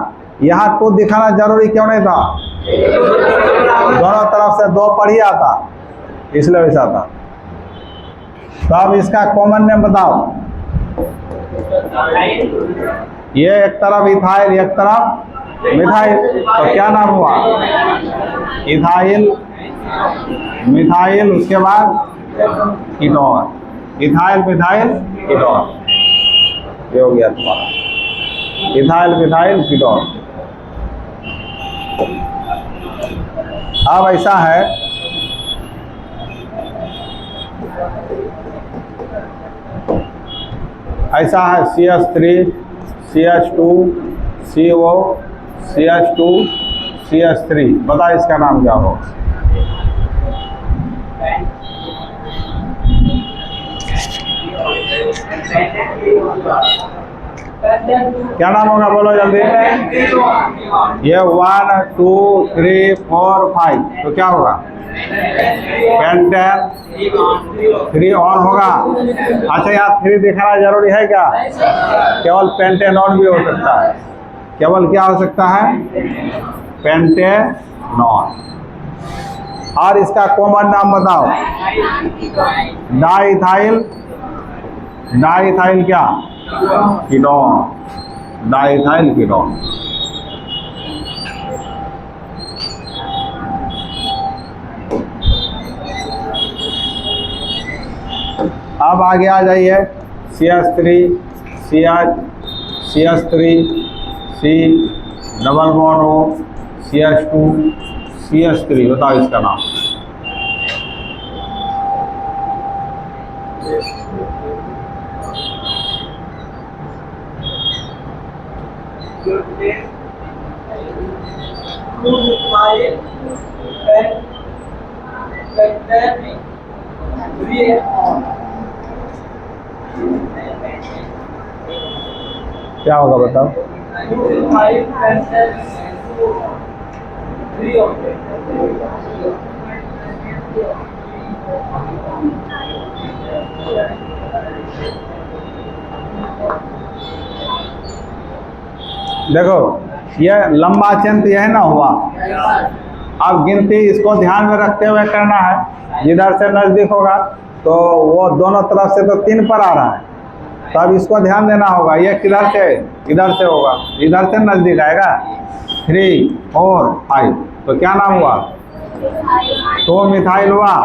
यहाँ 2 दिखाना जरूरी क्यों नहीं था? दोनों तरफ से 2 पर ही आता, इसलिए वैसा था। तो अब इसका कॉमन नेम बताओ। ये एक तरफ इथाइल एक तरफ मिथाइल, तो क्या नाम हुआ? इथाइल मिथाइल, उसके बाद कीटोन, इथाइल मिथाइल कीटोन। ये हो गया तुम्हारा इथाइल मिथाइल कीटोन। अब ऐसा है, ऐसा है CH3 CH2 CO CH2 CH3। बता इसका नाम क्या हो? क्या नाम होगा? बोलो जल्दी। ये 1 2 3 4 5, तो क्या होगा? पेंटेन 3 ऑन होगा। अच्छा, यहाँ 3 दिखाना जरूरी है क्या? केवल पेंटेनॉन भी हो सकता है। केवल क्या हो सकता है? पेंटेनॉन। और इसका कॉमन नाम बताओ। डाइथाइल, डाइथाइल क्या? Ketone, diethyl ketone. अब आगे आ जाइए, CH3 CH3 C double bond हो CH2 CH3। बताओ इसका नाम। क्या होगा बताओ? देखो, यह लंबा चेन यह ना हुआ। अब गिनती इसको ध्यान में रखते हुए करना है। जिधर से नजदीक होगा तो वो दोनों तरफ से तो 3 पर आ रहा है, तो अब इसको ध्यान देना होगा। ये किधर से? इधर से होगा, इधर से नजदीक आएगा। 3 4 5, तो क्या नाम हुआ? 2 मिथाइल हुआ।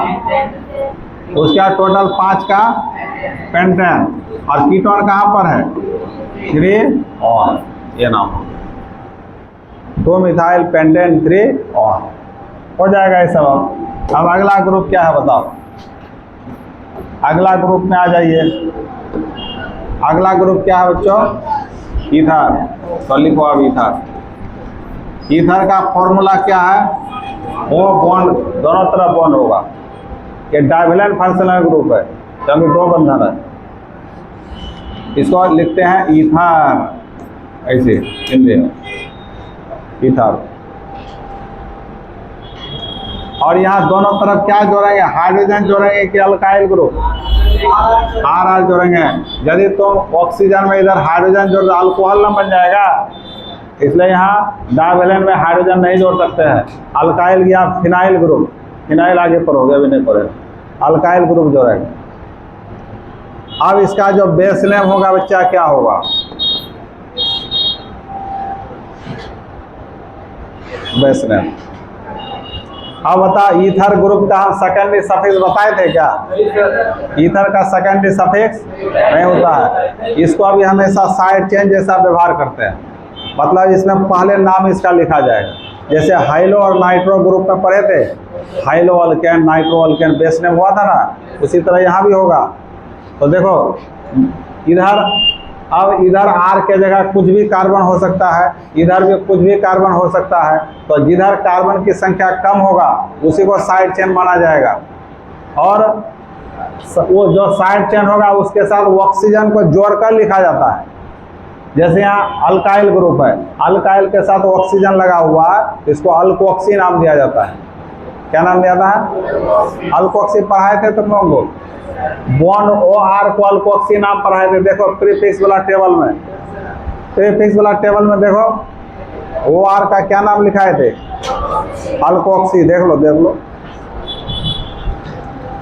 उसका टोटल 5 का पेंटेन, और कीटोन कहाँ पर है? 3 और ये नाम हो 2 मिथाइल पेंटेन 3 और हो जाएगा ये सब। अब अगला ग्रुप क्या है बताओ? अगला ग्रुप में आ जाइए। अगला ग्रुप क्या है बच्चों? ईथर। तो लिखो अब ईथर। ईथर का फॉर्मूला क्या है? वो बॉन्ड दोनों तरफ बॉन्ड होगा। ये डाइवेलेंट फंक्शनल ग्रुप है, क्योंकि 2 बंधन है। इसको लिखते हैं ईथर, ऐसे हिंदी में ईथर। और यहाँ दोनों तरफ क्या जोड़ेंगे? हाइड्रोजन जोड़ेंगे कि अल्काइल ग्रुप? आर जोड़ेंगे। यदि तुम ऑक्सीजन में इधर हाइड्रोजन जोड़, अल्कोहल न बन जाएगा, इसलिए यहाँ डाइवेलेंट में हाइड्रोजन नहीं जोड़ सकते हैं। अल्काइल या फिनाइल ग्रुप, फिनाइल आगे पढ़ोगे, अभी नहीं पढ़े, अल्काइल ग्रुप जोड़ेंगे। अब इसका जो बेस नेम होगा बच्चा क्या होगा? Base name. अब बता, ईथर ग्रुप का हम सेकेंडरी सफिक्स बताए थे क्या? ईथर का सेकेंडरी सफिक्स नहीं होता है, इसको अभी हमेशा साइड चेन जैसा व्यवहार करते हैं। मतलब इसमें पहले नाम इसका लिखा जाएगा, जैसे हाइलो और नाइट्रो ग्रुप में पढ़े थे, high-low alkane nitro alkane base name हुआ था ना, उसी तरह यहाँ भी होगा। तो देखो इधर, अब इधर आर के जगह कुछ भी कार्बन हो सकता है, इधर भी कुछ भी कार्बन हो सकता है, तो जिधर कार्बन की संख्या कम होगा उसी को साइड चेन माना जाएगा। और वो जो साइड चेन होगा उसके साथ ऑक्सीजन को जोड़कर लिखा जाता है। जैसे यहाँ अल्काइल ग्रुप है, अल्काइल के साथ ऑक्सीजन लगा हुआ है, इसको अल्कोक्सी नाम दिया जाता है। क्या नाम दिया था? अल्कोक्सी पढ़ाए थे तुम लोगों को, बॉन्ड ओ आर को अल्कोक्सी नाम पढ़ाए थे। देखो प्रीफिक्स वाला टेबल में, प्रीफिक्स वाला टेबल में देखो ओ आर का क्या नाम लिखाए थे? अल्कोक्सी। देख लो देख लो,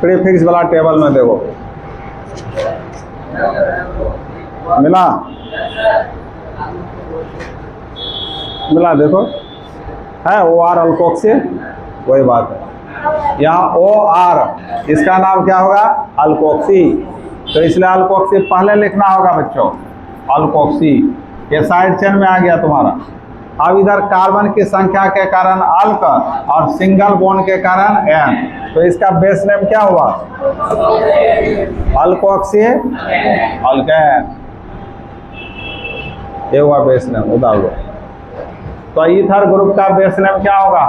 प्रीफिक्स वाला टेबल में देखो, मिला मिला देखो, है ओ आर अल्कोक्सी, वही बात है। यहाँ ओ आर, इसका नाम क्या होगा? अल्कोक्सी। तो इसलिए अल्कोक्सी पहले लिखना होगा बच्चों, अल्कोक्सी। ये साइड चेन में आ गया तुम्हारा। अब इधर कार्बन की संख्या के कारण अल्क और सिंगल बॉन्ड के कारण एन, तो इसका बेस नेम क्या हुआ? अल्कोक्सी अल्केन, ये हुआ बेस नेम। उतार लो। तो ईथर ग्रुप का बेस नेम क्या होगा?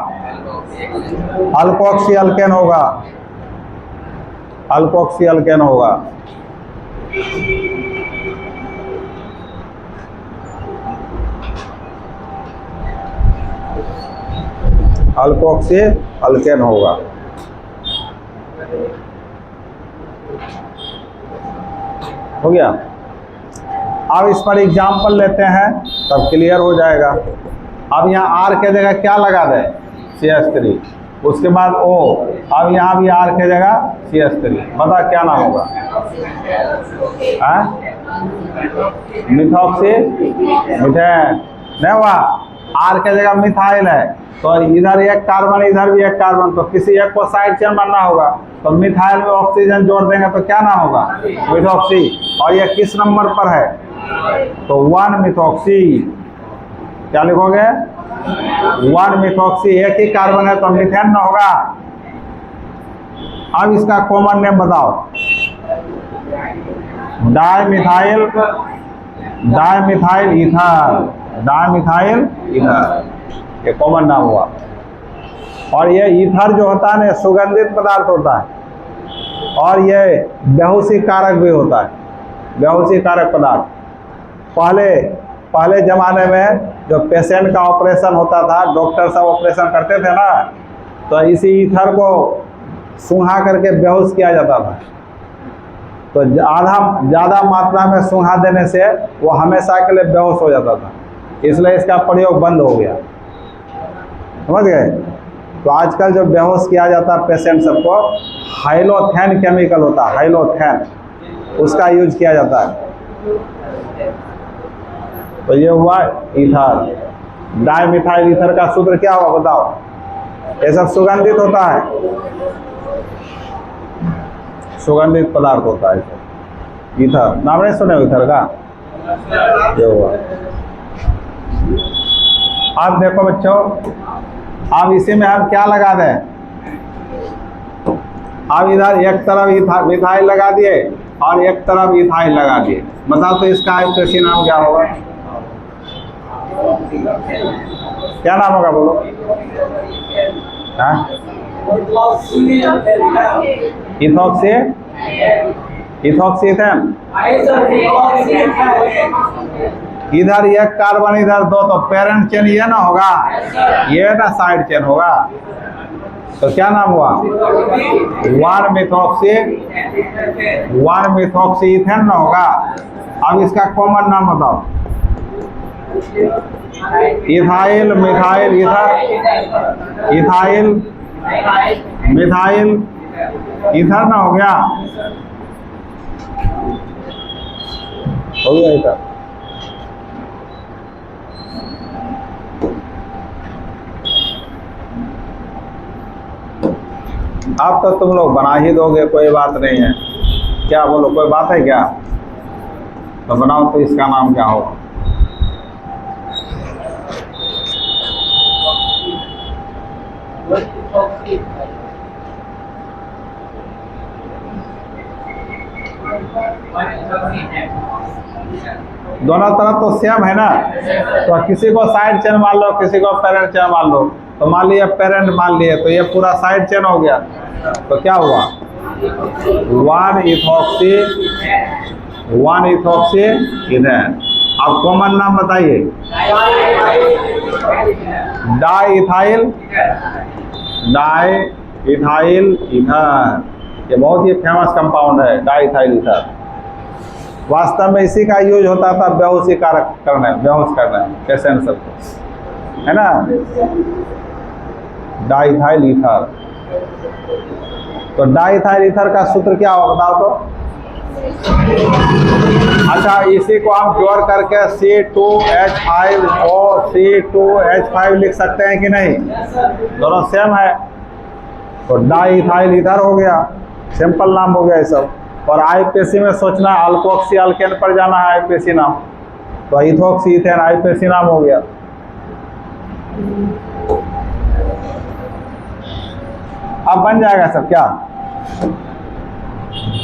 अल्कोक्सी अल्केन होगा, अल्कोक्सी अल्केन होगा। अल्कोक्सी अल्केन होगा। हो गया। अब इस पर एग्जाम्पल लेते हैं तब क्लियर हो जाएगा। अब यहाँ आर के जगह क्या लगा दें? CH3, उसके बाद O, अब यहाँ भी आर के जगह CH3। बता क्या नाम होगा? मिथॉक्सी मिथेन नहीं हुआ? आर के जगह मिथाइल है, तो इधर एक कार्बन इधर भी एक कार्बन, तो किसी एक को साइड चेन बनना होगा। तो मिथाइल में ऑक्सीजन जोड़ देंगे तो क्या नाम होगा? मिथॉक्सी। और ये किस नंबर पर है? तो 1 मिथॉक्सी। क्या लिखोगे? 1 मिथॉक्सी। एक ही कार्बन है तो मिथेन ना होगा। अब इसका कॉमन नेम बताओ। Dimethyl, dimethyl ether, dimethyl ether, ये कॉमन नाम हुआ। और ये ईथर जो होता है ना, सुगंधित पदार्थ होता है, और ये बेहोशी कारक भी होता है, बेहोशी कारक पदार्थ। पहले जमाने में जो पेशेंट का ऑपरेशन होता था, डॉक्टर सब ऑपरेशन करते थे ना, तो इसी ईथर को सूंघा करके बेहोश किया जाता था। तो ज़्यादा मात्रा में सूंघा देने से वो हमेशा के लिए बेहोश हो जाता था, इसलिए इसका प्रयोग बंद हो गया। समझ गए? तो आजकल जो बेहोश किया जाता है पेशेंट सबको, हाइलोथेन केमिकल होता है, हाइलोथेन, उसका यूज किया जाता है। तो ये हुआ ईथर। डाइमिथाइल ईथर का सूत्र क्या हुआ बताओ? ये सब सुगंधित होता है, सुगंधित पदार्थ होता है ईथर। नाम नहीं सुने ईथर का? ये हुआ। अब देखो बच्चों, अब इसी में हम क्या लगा दें? अब इधर एक तरफ मिथाइल लगा दिए और एक तरफ इथाइल लगा दिए। बताओ तो इसका कृषि नाम क्या होगा? क्या नाम होगा बोलो? इथॉक्सी, इथॉक्सीथेन। इधर एक कार्बन इधर दो, तो पेरेंट चेन ये ना होगा, ये ना साइड चेन होगा। तो क्या नाम हुआ? 1 मिथॉक्सी इथेन ना होगा। अब इसका कॉमन नाम बताओ। Ethyl methyl ether, ethyl methyl ether ना हो गया? हो गया ईथर। अब तो तुम लोग बना ही दोगे, कोई बात नहीं है। क्या बोलो, कोई बात है क्या? तो बनाओ, तो इसका नाम क्या होगा? दोनों तरफ तो सेम है ना, तो किसी को साइड चेन मान लो, किसी को पेरेंट चेन मान लो। तो मान लिया पेरेंट मान लिए, तो ये पूरा साइड चेन हो गया। तो क्या हुआ? 1 इथॉक्सी इथेन। अब कॉमन नाम बताइए। Di ethyl ether. ये बहुत ही फेमस कंपाउंड है, डाई इथाइल ईथर। वास्तव में इसी का यूज होता था बेहोशी कारक करने, बेहोश करने पेशेंट सबको, है ना। Di ethyl ether. तो डाई इथाइल ईथर का सूत्र क्या होगा बताओ तो? अच्छा, इसी को हम जोड़ करके C2H5O C2H5 लिख सकते हैं कि नहीं? दोनों सेम है, तो डाई इथाइल ईथर हो गया, सिंपल नाम हो गया ये सब। और आईपीसी में सोचना, अल्कोक्सी अल्केन पर जाना है आईपीसी नाम, तो इथोक्सी इथेन आईपीसी नाम हो गया। अब बन जाएगा सब क्या?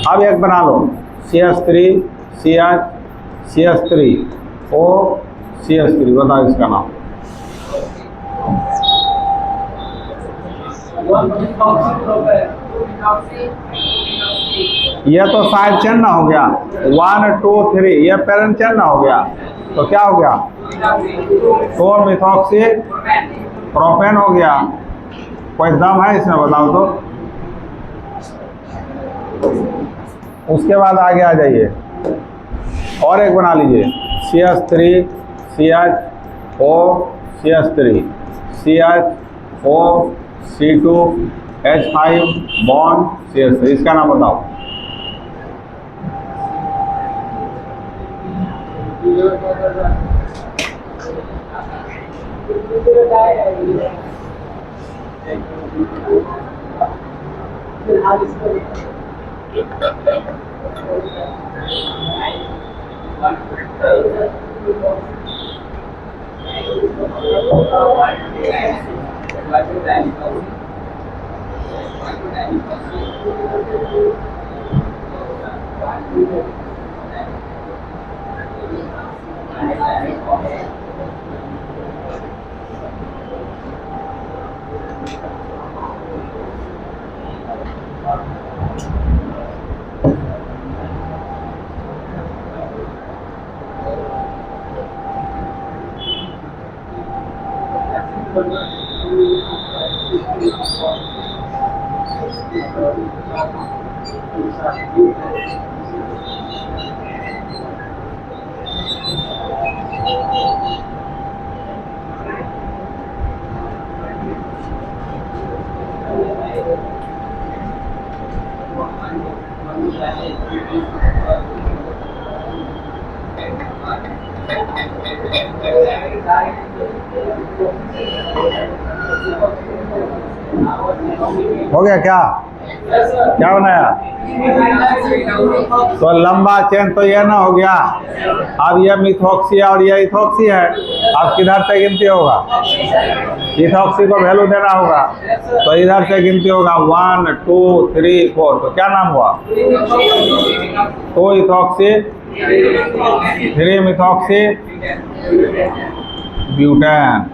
अब एक बना लो, CH3 CH3O CH3, बताओ इसका नाम। ये तो साइड चेन ना हो गया, 1 2 3, ये पेरेंट चेन ना हो गया, तो क्या हो गया? 2 मिथॉक्सी प्रोपेन हो गया। कोई दम है इसमें बताओ तो? उसके बाद आगे आ जाइए, और एक बना लीजिए, CH3 CHO CH3 CHO C2H5 bond CH3, इसका नाम बताओ। हो गया क्या? क्या बनाया? तो लंबा चेन तो ये ना हो गया। अब ये मिथॉक्सी है और ये इथॉक्सी है। अब किधर से गिनती होगा? इथॉक्सी को वैल्यू देना होगा, तो इधर से गिनती होगा 1 2 3 4। तो क्या नाम हुआ? 2 इथॉक्सी 3 मिथॉक्सी ब्यूटेन।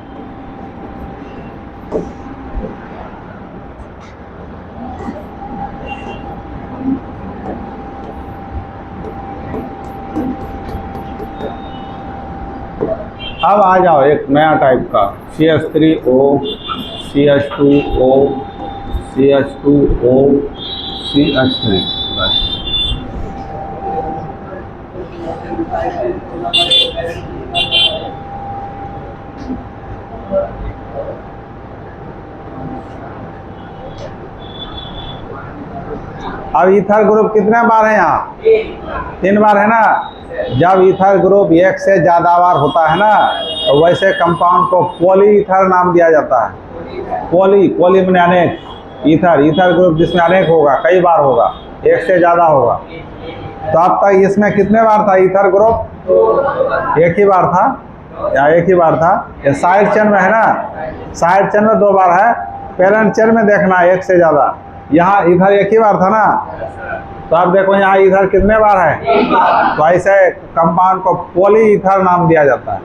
अब आ जाओ एक नया टाइप का, CH3O CH2O CH2O CH3। अब ईथर ग्रुप कितने बार है यहाँ? 3 बार है ना। जब ईथर ग्रुप एक से ज्यादा बार होता है ना, तो वैसे कंपाउंड को पॉली ईथर नाम दिया जाता है। पॉली मैंने अनेक, ईथर, ईथर ग्रुप जिसमें अनेक होगा, कई बार होगा, एक से ज़्यादा होगा। तो अब तक इसमें कितने बार था ईथर ग्रुप? एक ही बार था, या एक ही बार था। ये साइड चेन में है ना, साइड चेन में 2 बार है, पेरेंट चेन में देखना एक से ज़्यादा। यहाँ ईथर एक ही बार था ना, तो आप देखो यहाँ ईथर कितने बार है? तो ऐसे कंपाउंड को पॉली ईथर नाम दिया जाता है,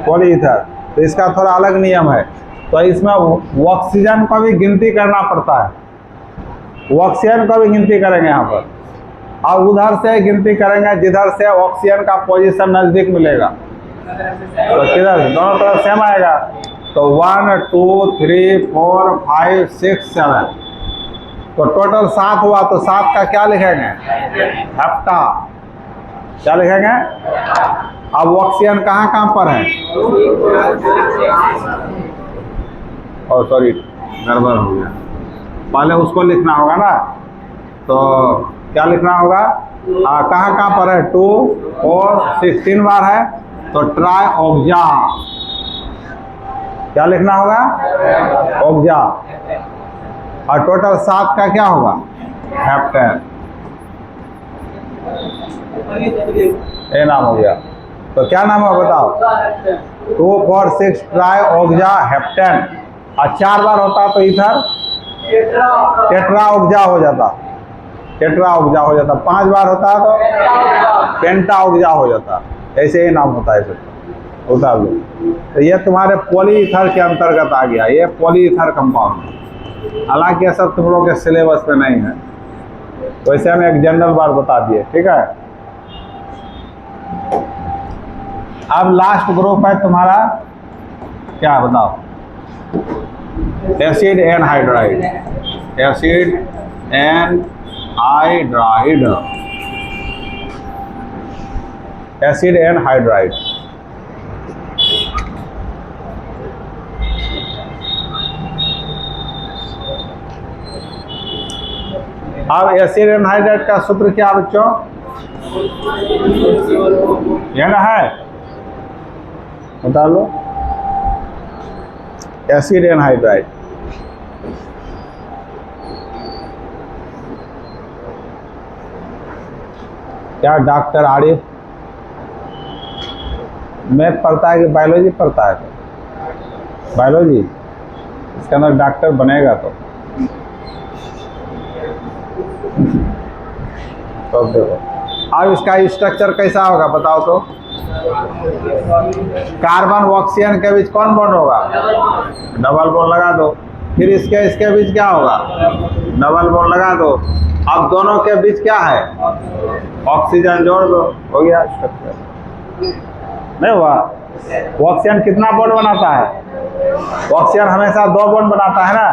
पॉली ईथर। तो इसका थोड़ा अलग नियम है। तो इसमें ऑक्सीजन को भी गिनती करना पड़ता है, ऑक्सीजन को भी गिनती करेंगे यहाँ पर, और उधर से गिनती करेंगे जिधर से ऑक्सीजन का पोजीशन नज़दीक मिलेगा। तो किधर दोनों तरफ सेम आएगा। तो 1 2 3 4 5 6 7, तो टोटल 7 हुआ। तो 7 का क्या लिखेंगे? हेप्टा। क्या लिखेंगे? अब ऑक्सीजन कहाँ कहाँ पर है? और सॉरी गड़बड़ हो गया, पहले उसको लिखना होगा ना। तो क्या लिखना होगा? कहाँ कहाँ पर है? 2 4 6, 3 बार है, तो ट्राई ऑक्जा। क्या लिखना होगा? ऑक्जा। और टोटल 7 का क्या होगा? हेप्टेन। ये नाम हो गया। तो क्या नाम है बताओ? 2 4 6 ट्राई ऑक्जा हेप्टेन। और 4 बार होता तो इधर टेट्रा ऑक्जा हो जाता, टेट्रा ऑक्जा हो जाता। 5 बार होता तो पेंटा ऑक्जा हो जाता। ऐसे ही नाम होता है सब, होता है। तो ये तुम्हारे पॉलीईथर के अंतर्गत आ गया, ये पॉलीईथर कंपाउंड। हालांकि ये सब तुम लोग के सिलेबस में नहीं है, वैसे हम एक जनरल बात बता दिए, ठीक है। अब लास्ट ग्रुप है तुम्हारा, क्या बताओ? Acid anhydride, acid anhydride, acid anhydride. अब एसिड एनहाइड्राइड का सूत्र क्या बच्चों? ये ना है, बता लो। एसिड एनहाइड्राइड क्या डॉक्टर आरिफ मैथ पढ़ता है कि बायोलॉजी पढ़ता है? बायोलॉजी, इसके अंदर डॉक्टर बनेगा तो देखो। अब इसका स्ट्रक्चर कैसा होगा बताओ तो? कार्बन ऑक्सीजन के बीच कौन बॉन्ड होगा? डबल बॉन्ड लगा दो। फिर इसके बीच क्या होगा? डबल बॉन्ड लगा दो। अब दोनों के बीच क्या है? ऑक्सीजन जोड़ दो, हो गया स्ट्रक्चर। नहीं हुआ? ऑक्सीजन कितना बॉन्ड बनाता है? ऑक्सीजन हमेशा 2 बॉन्ड बनाता है ना।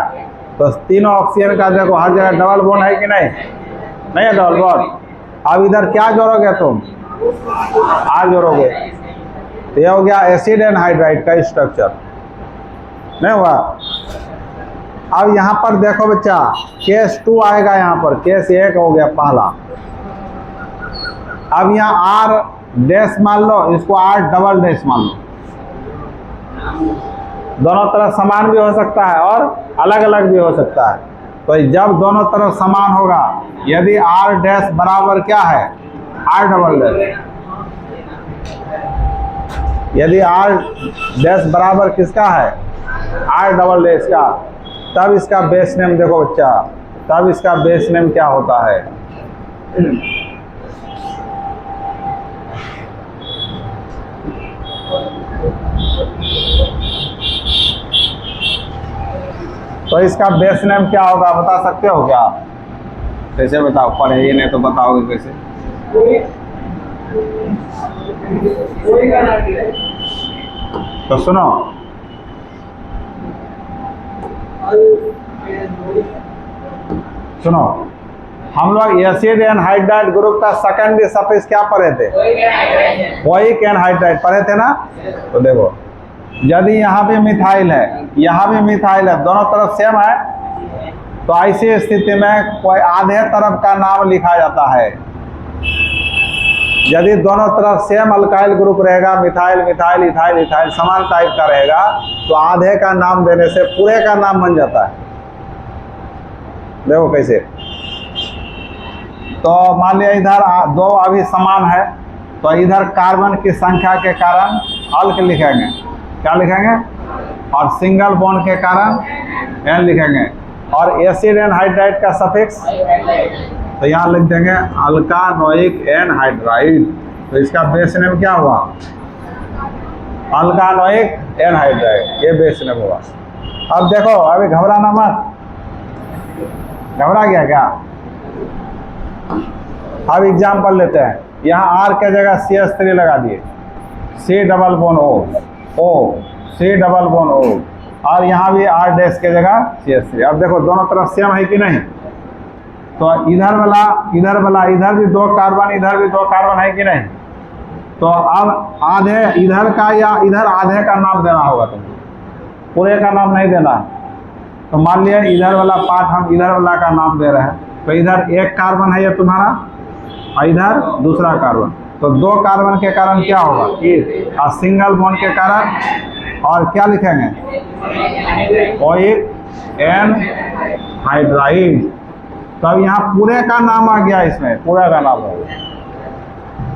तो तीनों ऑक्सीजन का देखो हर जगह डबल बॉन्ड है कि नहीं? नहीं है डबल बॉन्ड। अब इधर क्या जोड़ोगे तुम? आ जोड़ोगे। तो ये हो गया एसिड एनहाइड्राइड का स्ट्रक्चर। नहीं हुआ? अब यहाँ पर देखो बच्चा, केस 2 आएगा यहाँ पर, केस 1 हो गया पहला। अब यहाँ आर डैश मान लो, इसको आर डबल डैश मान लो। दोनों तरफ समान भी हो सकता है और अलग अलग भी हो सकता है। तो जब दोनों तरफ समान होगा, यदि आर डैश बराबर क्या है? R double dash. यदि आर डैश बराबर किसका है? आर डबल डैश का, तब इसका बेस नेम देखो बच्चा, तब इसका बेस नेम क्या होता है? तो इसका बेस नेम क्या होगा बता सकते हो क्या? कैसे बताओ? पढ़े ही नहीं तो बताओगे कैसे? तो सुनो, सुनो, हम लोग एसिड एनहाइड्राइड ग्रुप का सेकेंडरी सफिक्स क्या पढ़े थे? ओइक एनहाइड्राइड पढ़े थे ना। तो देखो, यदि यहाँ भी मिथाइल है, यहाँ भी मिथाइल है, दोनों तरफ सेम है, तो ऐसी स्थिति में कोई आधे तरफ का नाम लिखा जाता है। यदि दोनों तरफ सेम अल्काइल ग्रुप रहेगा, मिथाइल मिथाइल इथाइल इथाइल समान टाइप का रहेगा, तो आधे का नाम देने से पूरे का नाम बन जाता है। देखो कैसे। तो मान लिया इधर दो अभी समान है, तो इधर कार्बन की संख्या के कारण अल्क लिखेंगे, क्या लिखेंगे, और सिंगल बॉन्ड के कारण एन लिखेंगे, और एसिड एनहाइड्राइड का सफिक्स तो यहाँ लिख देंगे अल्कानोइक एनहाइड्राइड। तो इसका बेस नेम क्या हुआ, अल्कानोइक एनहाइड्राइड, ये बेस नेम हुआ। अब देखो, अभी घबराना मत, घबरा गया क्या। अब एग्जाम्पल लेते हैं, यहाँ आर के जगह CH3 लगा दिए, C double bond O, C double bond O, और यहाँ भी R डैश के जगह CH3। अब देखो दोनों तरफ सेम है कि नहीं, तो इधर वाला इधर भी दो कार्बन, इधर भी दो कार्बन है कि नहीं। तो अब आधे इधर का या इधर आधे का नाम देना होगा तुमको, पूरे का नाम नहीं देना। तो मान लिया इधर वाला पार्ट हम इधर वाला का नाम दे रहे हैं, तो इधर एक कार्बन है ये तुम्हारा और इधर दूसरा कार्बन, तो दो कार्बन के कारण क्या होगा, एक, और सिंगल बॉन्ड के कारण और क्या लिखेंगे, ओइक एनहाइड्राइड। तब यहाँ पूरे का नाम आ गया, इसमें पूरा का नाम हो गया,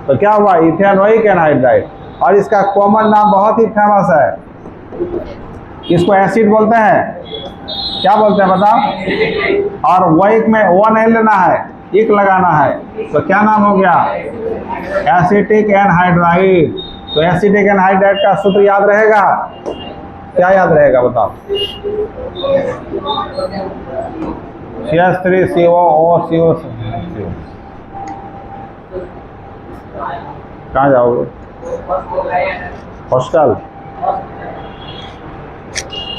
तो क्या हुआ, इथेनोइक एनहाइड्राइड। और इसका कॉमन नाम बहुत ही फेमस है, इसको एसिड बोलते हैं, क्या बोलते हैं बताओ। और वोइक में वो नहीं लेना है, इक लगाना है, तो क्या नाम हो गया, एसिटिक एनहाइड्राइड। तो एसिटिक एनहाइड्राइड का सूत्र याद रहेगा, क्या याद रहेगा बताओ, CH3COO। कहाँ जाओगे, हॉस्टल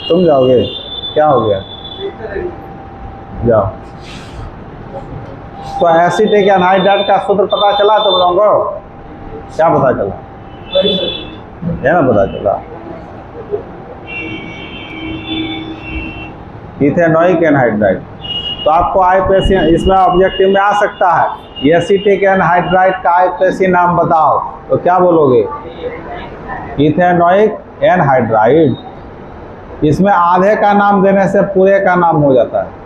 तुम जाओगे, क्या हो गया, जाओ। तो एसिटिक एनहाइड्राइड का सूत्र पता चला तुम लोगों को, क्या पता चला, है ना, पता चला, इथेनोइक एनहाइड्राइड। तो आपको आईपीएसी इसमें ऑब्जेक्टिव में आ सकता है, एसिटिक एनहाइड्राइड का आईपीएसी नाम बताओ, तो क्या बोलोगे, इथेनोइक एनहाइड्राइड। इसमें आधे का नाम देने से पूरे का नाम हो जाता है।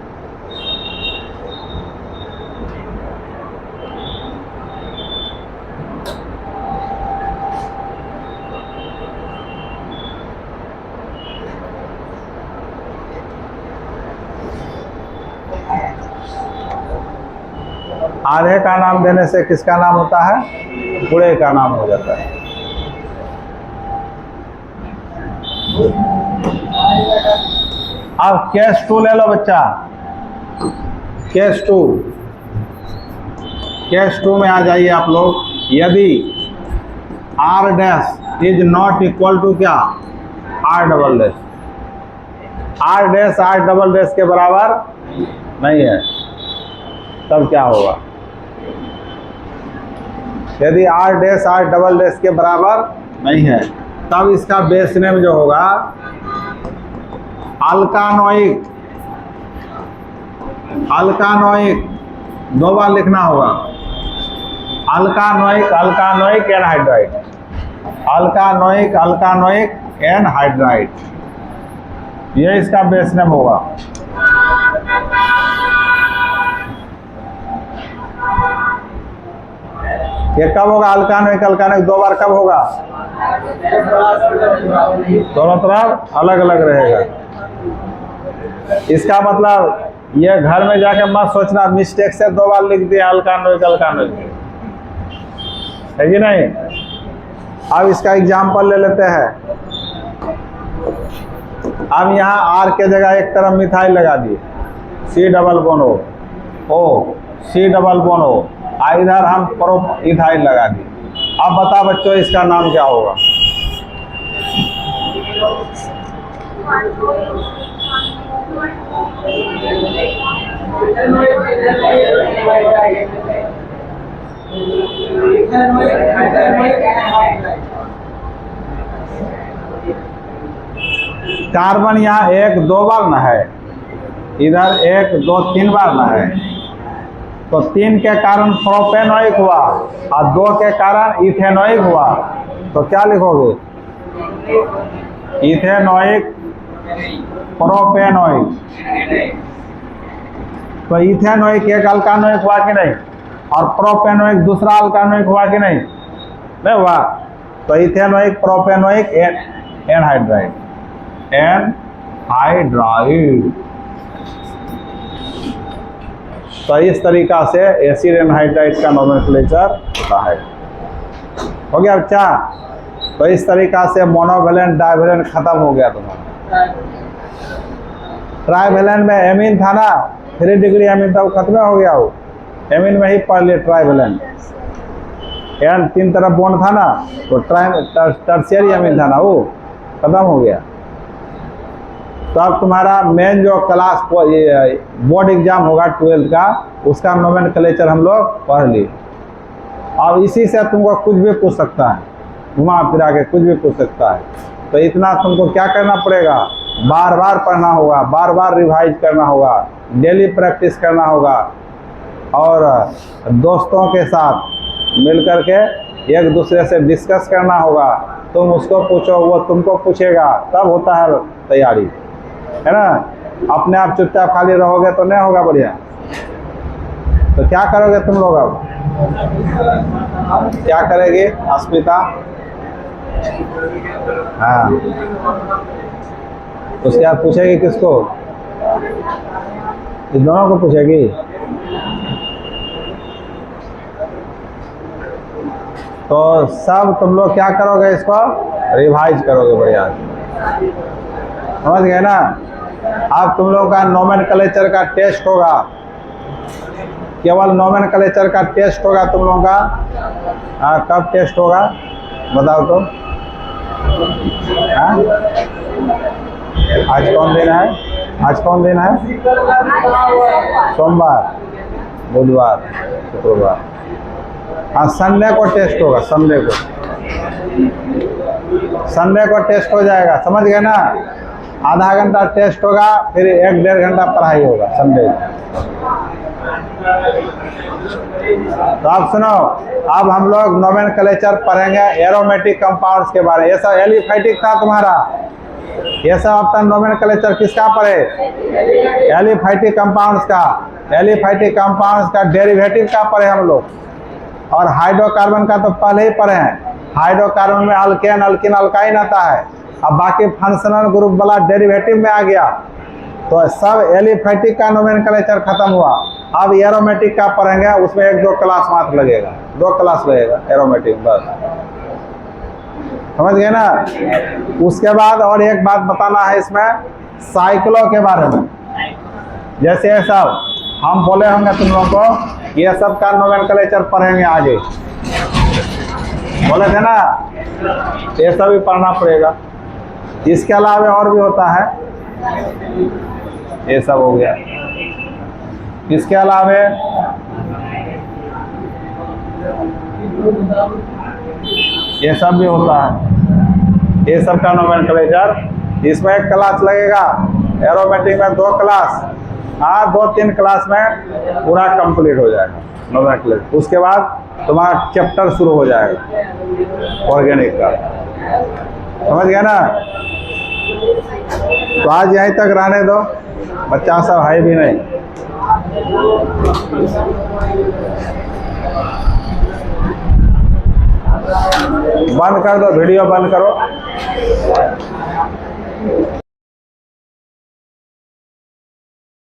आधे का नाम देने से किसका नाम होता है, पूरे का नाम हो जाता है। अब केस 2 ले लो बच्चा, केस 2 में आ जाइए आप लोग। यदि R dash is not equal to क्या, R double dash, R dash R double dash के बराबर नहीं है, तब क्या होगा, यदि R dash R double dash के बराबर नहीं है, तब इसका बेस नेम जो होगा अल्कानोइक, अल्कानोइक, दो बार लिखना होगा, अल्कानोइक, अल्कानोइक एनहाइड्राइड, अल्कानोइक, अल्कानोइक एनहाइड्राइड, ये इसका बेस नेम होगा। ये कब होगा, अल्कानोइक, अल्कानोइक दो बार कब होगा, दोनों तरफ अलग अलग रहेगा। इसका मतलब ये घर में जाके मत सोचना मिस्टेक से दो बार लिख दिया अल्कानोइक, अल्कानोइक, है कि नहीं। अब इसका एग्जाम्पल ले लेते हैं। अब यहाँ R के जगह एक तरफ मिथाइल लगा दिए, C double bond O, C double bond O, इधर हम प्रोइथाइल लगा दिए। अब बता बच्चों इसका नाम क्या होगा, कार्बन यहाँ एक दो बार ना है, इधर एक दो तीन बार ना है, तो 3 के कारण प्रोपेनोइक हुआ और 2 के कारण इथेनोइक हुआ, तो क्या लिखोगे, इथेनोइक प्रोपेनोइक। तो इथेनोइक एक अल्कानोइक हुआ कि नहीं, और प्रोपेनोइक दूसरा अल्कानोइक हुआ कि नहीं हुआ। तो इथेनोइक, प्रोपेनोइक, एनहाइड्राइड, एनहाइड्राइड। तो इस तरीका से एसिड एनहाइड्राइड का नोमेनक्लेचर होता है। हो गया बच्चा। तो इस तरीका से मोनोवेलेंट डाइवेलेंट खत्म हो गया तुम्हारा। ट्राइवेलेंट में एमीन था ना, 3 डिग्री एमीन था, वो खत्म हो गया। वो एमीन में ही पढ़ लिया ट्राइवेलेंट। एंड 3 तरफ बॉन्ड था ना, तो टर्शियरी एमीन था ना, वो खत्म हो गया। तो अब तुम्हारा मेन जो क्लास बोर्ड एग्जाम होगा 12th का, उसका नोमेनक्लेचर हम लोग पढ़ लिए। अब इसी से तुमको कुछ भी पूछ सकता है, घुमा फिरा के कुछ भी पूछ सकता है। तो इतना तुमको क्या करना पड़ेगा, बार बार पढ़ना होगा, बार बार रिवाइज करना होगा, डेली प्रैक्टिस करना होगा, और दोस्तों के साथ मिल कर के एक दूसरे से डिस्कस करना होगा। तुम उसको पूछो, वो तुमको पूछेगा, तब होता है तैयारी, है ना। अपने आप चुपचाप खाली रहोगे तो नहीं होगा बढ़िया। तो क्या करोगे तुम लोग, अब क्या करेगी अस्मिता? हाँ, उसके बाद पूछेगी किसको? इस दोनों को पूछेगी। तो सब तुम लोग क्या करोगे, इसको रिवाइज करोगे बढ़िया, समझ गए ना। अब तुम लोगों का नोमेनक्लेचर का टेस्ट होगा, केवल नोमेनक्लेचर का टेस्ट होगा तुम लोगों का। कब टेस्ट होगा बताओ तो। आज कौन दिन है? आज कौन दिन है? सोमवार, बुधवार, शुक्रवार। हाँ, संडे को टेस्ट होगा। संडे को टेस्ट हो जाएगा, समझ गए ना। आधा घंटा टेस्ट होगा, फिर 1-1.5 घंटा पढ़ाई होगा संडे को। तो आप सुनो, अब हम लोग नोमेनक्लेचर पढ़ेंगे एरोमेटिक कंपाउंड्स के बारे में। ये सब एलिफैटिक था तुम्हारा, ये सब अब तक नोमेनक्लेचर किसका पढ़े? एलिफैटिक कंपाउंड्स का। एलिफैटिक कंपाउंड्स का डेरिवेटिव का पढ़े हम लोग, और हाइड्रोकार्बन का तो पहले ही पढ़े हैं। हाइड्रोकार्बन में अल्केन, अल्किन, अल्काइन आता है। अब बाकी फंक्शनल ग्रुप वाला डेरिवेटिव में आ गया। तो सब एलिफैटिक का नोमेनक्लेचर खत्म हुआ। अब एरोमेटिक का पढ़ेंगे, उसमें 1-2 क्लास मात्र लगेगा, 2 क्लास लगेगा एरोमेटिक, बस समझ गए ना। उसके बाद और एक बात बताना है इसमें, साइक्लो के बारे में। जैसे ये सब हम बोले होंगे तुम लोगों को, ये सब का नोमेनक्लेचर पढ़ेंगे आगे, बोले थे ना, ये सब भी पढ़ना पड़ेगा। इसके अलावा और भी होता है, ये सब हो गया। इसके अलावा ये सब भी होता है, ये सब का नोमेनक्लेचर। इसमें 1 क्लास लगेगा, एरोमेटिक में 2 क्लास। हाँ, 2-3 क्लास में पूरा कंप्लीट हो जाएगा नोमेनक्लेचर। उसके बाद तुम्हारा चैप्टर शुरू हो जाएगा ऑर्गेनिक का, समझ गया ना। तो आज यहीं तक रहने दो, बच्चा सब है भी नहीं। बंद कर दो, वीडियो बंद करो।